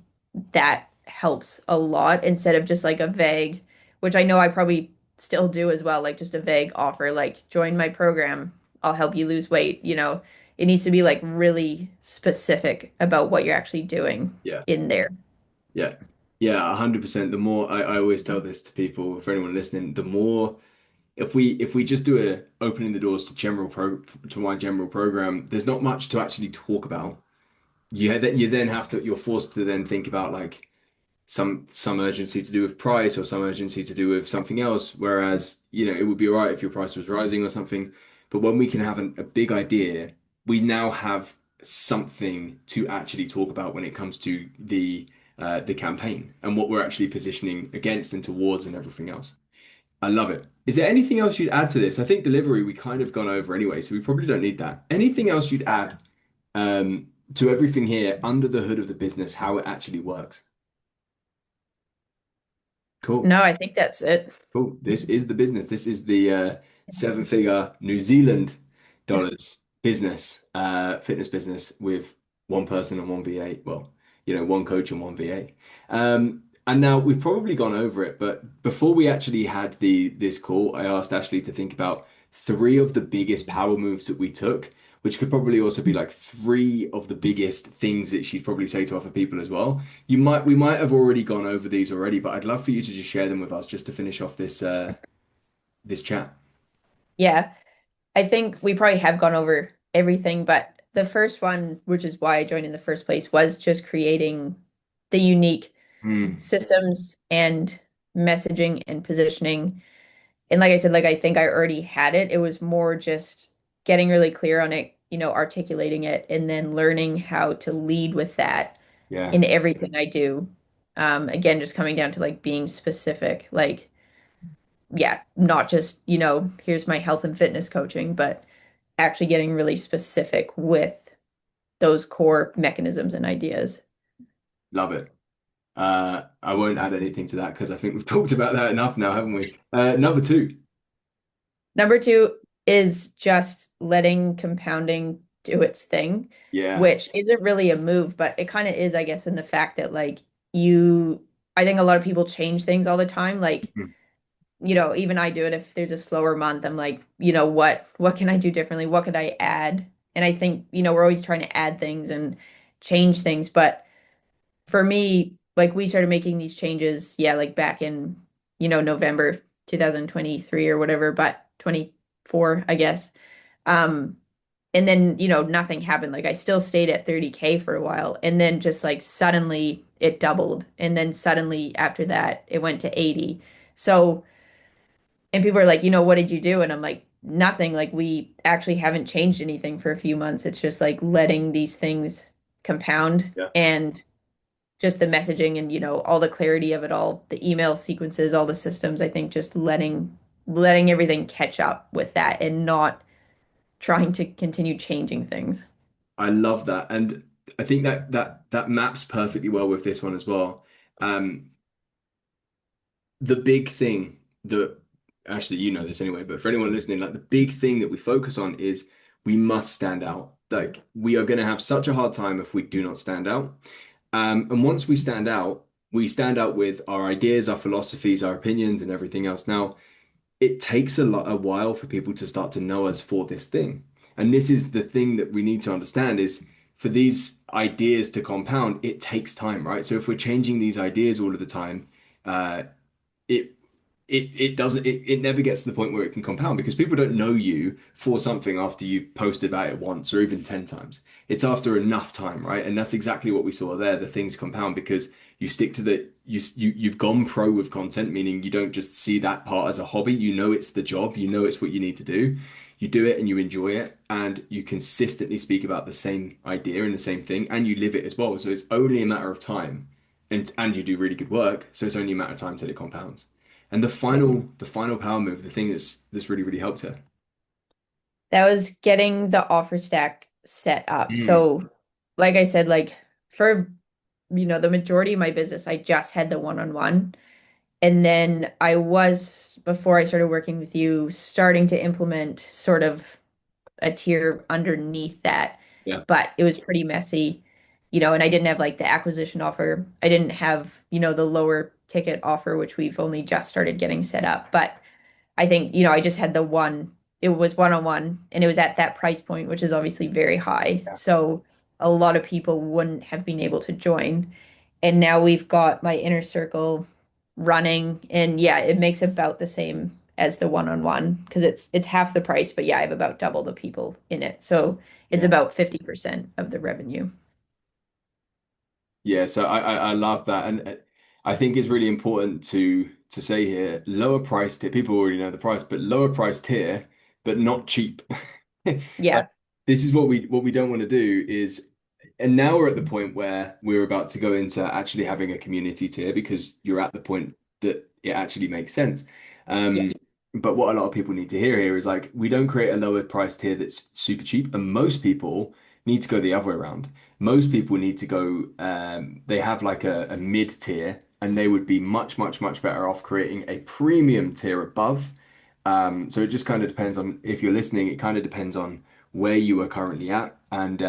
that helps a lot instead of just like a vague, which I know I probably still do as well, like just a vague offer like join my program, I'll help you lose weight. It needs to be like really specific about what you're actually doing Yeah. in there. Yeah. Yeah, 100%. The more I always tell this to people, for anyone listening, the more if we just do a opening the doors to my general program, there's not much to actually talk about. You then have to you're forced to then think about like some urgency to do with price or some urgency to do with something else. Whereas, it would be all right if your price was rising or something. But when we can have a big idea, we now have something to actually talk about when it comes to the campaign and what we're actually positioning against and towards and everything else. I love it. Is there anything else you'd add to this? I think delivery we kind of gone over anyway, so we probably don't need that. Anything else you'd add to everything here under the hood of the business, how it actually works? Cool. No, I think that's it. Cool. This is the business. This is the seven-figure New Zealand dollars business, fitness business with one person and one VA. Well, one coach and one VA. And now we've probably gone over it, but before we actually had this call, I asked Ashley to think about three of the biggest power moves that we took, which could probably also be like three of the biggest things that she'd probably say to other people as well. We might have already gone over these already, but I'd love for you to just share them with us just to finish off this chat. Yeah, I think we probably have gone over everything, but the first one, which is why I joined in the first place, was just creating the unique Mm, systems and messaging and positioning. And like I said, like I think I already had it. It was more just getting really clear on it, articulating it, and then learning how to lead with that yeah, in everything I do. Again, just coming down to like being specific, like, yeah, not just, here's my health and fitness coaching, but actually getting really specific with those core mechanisms and ideas. love it. I won't add anything to that because I think we've talked about that enough now, haven't we? Number two. Number two is just letting compounding do its thing, Yeah. which isn't really a move, but it kind of is, I guess, in the fact that like I think a lot of people change things all the time. Like Mhm. even I do it if there's a slower month. I'm like, what can I do differently? What could I add? And I think, we're always trying to add things and change things. But for me, like we started making these changes, yeah, like back in, November 2023 or whatever, but 24, I guess. Um, and then, nothing happened. Like I still stayed at 30K for a while. And then just like suddenly it doubled. And then suddenly after that, it went to 80. So, and people are like, what did you do? And I'm like, nothing. Like we actually haven't changed anything for a few months. It's just like letting these things compound Yeah. and just the messaging and, all the clarity of it all, the email sequences, all the systems, I think just letting everything catch up with that and not trying to continue changing things. I love that, and I think that maps perfectly well with this one as well. Um, the big thing that actually you know this anyway, but for anyone listening, like the big thing that we focus on is we must stand out. Like we are going to have such a hard time if we do not stand out. And once we stand out with our ideas, our philosophies, our opinions, and everything else. Now, it takes a while for people to start to know us for this thing. And this is the thing that we need to understand is for these ideas to compound, it takes time, right? So if we're changing these ideas all of the time, uh, it it doesn't it never gets to the point where it can compound because people don't know you for something after you've posted about it once or even 10 times. It's after enough time, right? And that's exactly what we saw there. The things compound because you stick to you've gone pro with content, meaning you don't just see that part as a hobby. You know it's the job, you know it's what you need to do. You do it and you enjoy it and you consistently speak about the same idea and the same thing and you live it as well. So it's only a matter of time and you do really good work, so it's only a matter of time till it compounds. And the final power move, the thing that's really, really helped her. That was getting the offer stack set up. Mm. So, like I said, like for, the majority of my business, I just had the one-on-one. And then I was, before I started working with you, starting to implement sort of a tier underneath that, Yeah. but it was pretty messy, and I didn't have like the acquisition offer. I didn't have, the lower ticket offer, which we've only just started getting set up. But I think, I just had the one, it was one-on-one and it was at that price point, which is obviously very high. Yeah. So a lot of people wouldn't have been able to join. And now we've got my inner circle running and yeah, it makes about the same as the one-on-one because it's half the price, but yeah, I have about double the people in it. So it's Yeah. about 50% of the revenue. Yeah. So I love that. And I think it's really important to say here, lower price tier, people already know the price, but lower price tier, but not cheap. Like Yeah. this is what we don't want to do is and now we're at the point where we're about to go into actually having a community tier because you're at the point that it actually makes sense. Yeah. Um, but what a lot of people need to hear here is like we don't create a lower price tier that's super cheap, and most people need to go the other way around. Most people need to go, they have like a mid tier, and they would be much, much, much better off creating a premium tier above. So it just kind of depends on if you're listening, it kind of depends on where you are currently at. And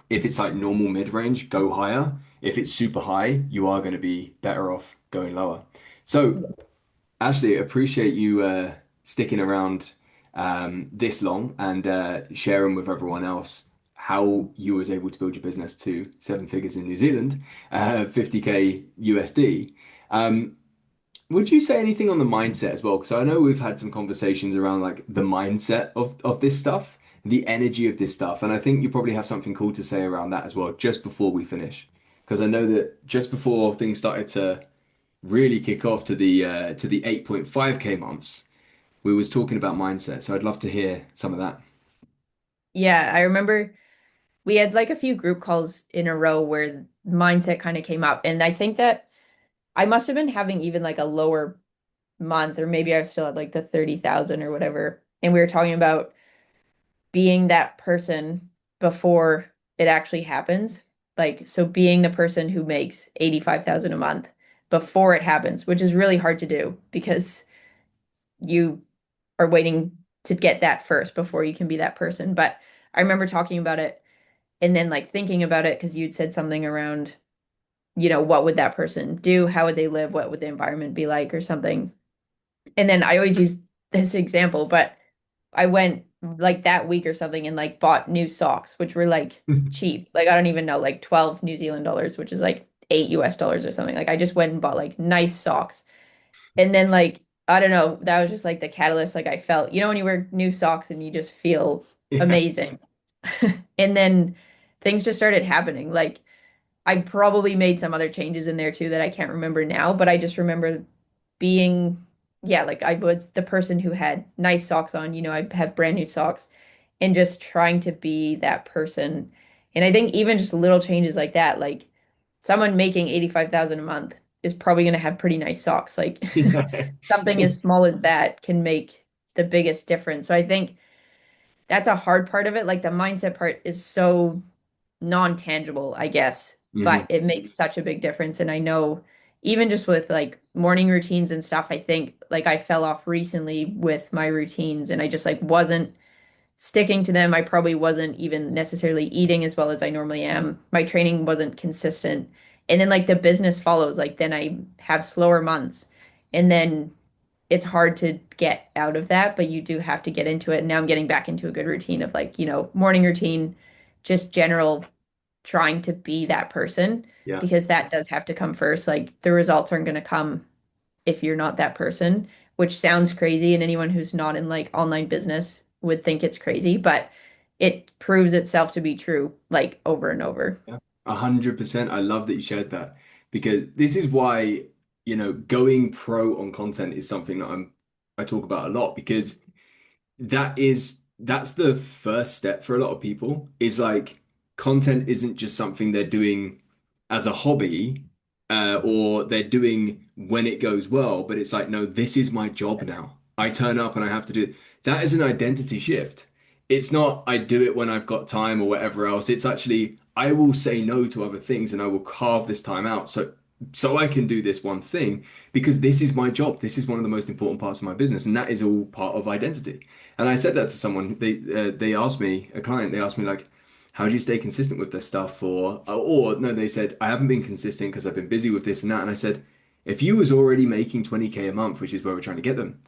if it's like normal mid-range, go higher. If it's super high, you are going to be better off going lower. So, Ashley, appreciate you sticking around this long and sharing with everyone else how you was able to build your business to seven figures in New Zealand, 50K USD. Um, would you say anything on the mindset as well? Because I know we've had some conversations around like the mindset of this stuff, the energy of this stuff, and I think you probably have something cool to say around that as well, just before we finish. Because I know that just before things started to really kick off to the 8.5K months, we was talking about mindset. So I'd love to hear some of that. Yeah, I remember we had like a few group calls in a row where mindset kind of came up. And I think that I must have been having even like a lower month, or maybe I still had like the 30,000 or whatever. And we were talking about being that person before it actually happens. Like, so being the person who makes 85,000 a month before it happens, which is really hard to do because you are waiting to get that first before you can be that person. But I remember talking about it and then like thinking about it because you'd said something around, what would that person do? How would they live? What would the environment be like or something? And then I always use this example, but I went like that week or something and like bought new socks, which were like cheap. Like I don't even know, like 12 New Zealand dollars, which is like 8 US dollars or something. Like I just went and bought like nice socks. And then like I don't know, that was just like the catalyst. Like I felt, you know, when you wear new socks and you just feel Yeah. amazing. And then things just started happening. Like I probably made some other changes in there too that I can't remember now, but I just remember being, yeah, like I was the person who had nice socks on, you know, I have brand new socks and just trying to be that person. And I think even just little changes like that, like someone making 85,000 a month is probably going to have pretty nice socks. Like Yeah. something as small as that can make the biggest difference. So I think that's a hard part of it. Like the mindset part is so non-tangible, I guess, but Hmm. it makes such a big difference. And I know even just with like morning routines and stuff, I think like I fell off recently with my routines and I just like wasn't sticking to them. I probably wasn't even necessarily eating as well as I normally am. My training wasn't consistent. And then like the business follows, like then I have slower months. And then it's hard to get out of that, but you do have to get into it. And now I'm getting back into a good routine of like, you know, morning routine, just general trying to be that person Yeah. because that does have to come first. Like the results aren't going to come if you're not that person, which sounds crazy. And anyone who's not in like online business would think it's crazy, but it proves itself to be true like over and over. Yeah. 100%. I love that you shared that because this is why, going pro on content is something that I talk about a lot because that's the first step for a lot of people is like content isn't just something they're doing as a hobby or they're doing when it goes well, but it's like, no, this is my job now. I turn up and I have to do it. That is an identity shift. It's not I do it when I've got time or whatever else. It's actually I will say no to other things and I will carve this time out so I can do this one thing because this is my job. This is one of the most important parts of my business, and that is all part of identity. And I said that to someone. They asked me, a client. They asked me like, "How do you stay consistent with this stuff?" Or no, they said, "I haven't been consistent because I've been busy with this and that." And I said, "If you was already making 20K a month, which is where we're trying to get them,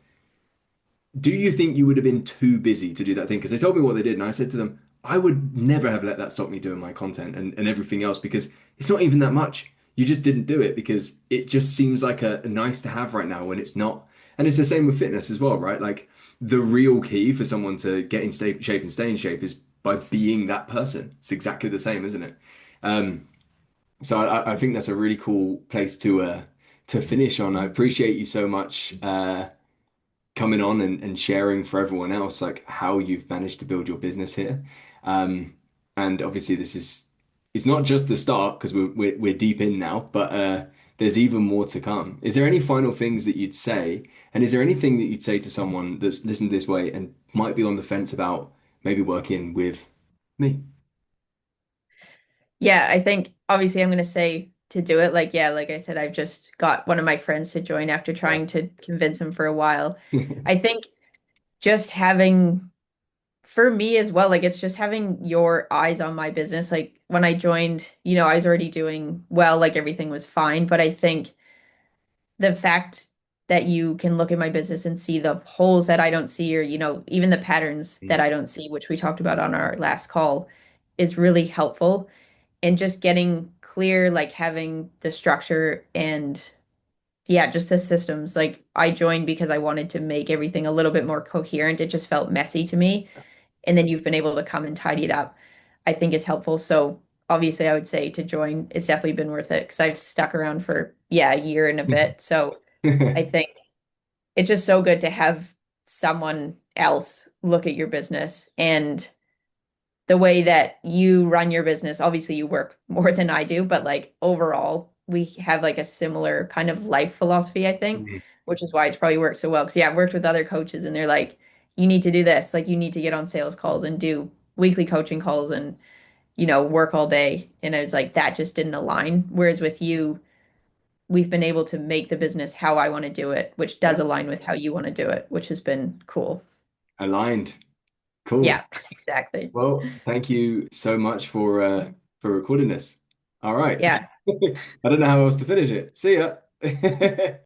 do you think you would have been too busy to do that thing?" Because they told me what they did, and I said to them, "I would never have let that stop me doing my content and everything else because it's not even that much. You just didn't do it because it just seems like a nice to have right now when it's not." And it's the same with fitness as well, right? Like the real key for someone to get in shape and stay in shape is by being that person. It's exactly the same, isn't it? Um, so I think that's a really cool place to finish on. I appreciate you so much. Coming on and sharing for everyone else like how you've managed to build your business here. Um, and obviously this is it's not just the start because we're deep in now, but there's even more to come. Is there any final things that you'd say? And is there anything that you'd say to someone that's listened this way and might be on the fence about maybe working with me? Yeah, I think obviously I'm going to say to do it. Like, yeah, like I said, I've just got one of my friends to join after Yeah. trying to convince him for a while. I think just having, for me as well, like it's just having your eyes on my business. Like when I joined, you know, I was already doing well, like everything was fine. But I think the fact that you can look at my business and see the holes that I don't see, or, you know, even the patterns that Mm. I don't see, which we talked about on our last call, is really helpful. And just getting clear, like having the structure and yeah, just the systems. Like I joined because I wanted to make everything a little bit more coherent. It just felt messy to me. And then you've been able to come and tidy it up, I think is helpful. So obviously I would say to join, it's definitely been worth it because I've stuck around for, yeah, a year and a bit. So I think it's just so good to have someone else look at your business and the way that you run your business. Obviously, you work more than I do, but like overall, we have like a similar kind of life philosophy, I think, Mhm. which is why it's probably worked so well. Because yeah, I've worked with other coaches and they're like, you need to do this, like you need to get on sales calls and do weekly coaching calls and, you know, work all day. And I was like, that just didn't align. Whereas with you, we've been able to make the business how I want to do it, which does Yeah, align with how you want to do it, which has been cool. aligned. Cool. Yeah, exactly. Well, thank you so much for recording this. All right. Yeah. I don't know how else to finish it. See ya.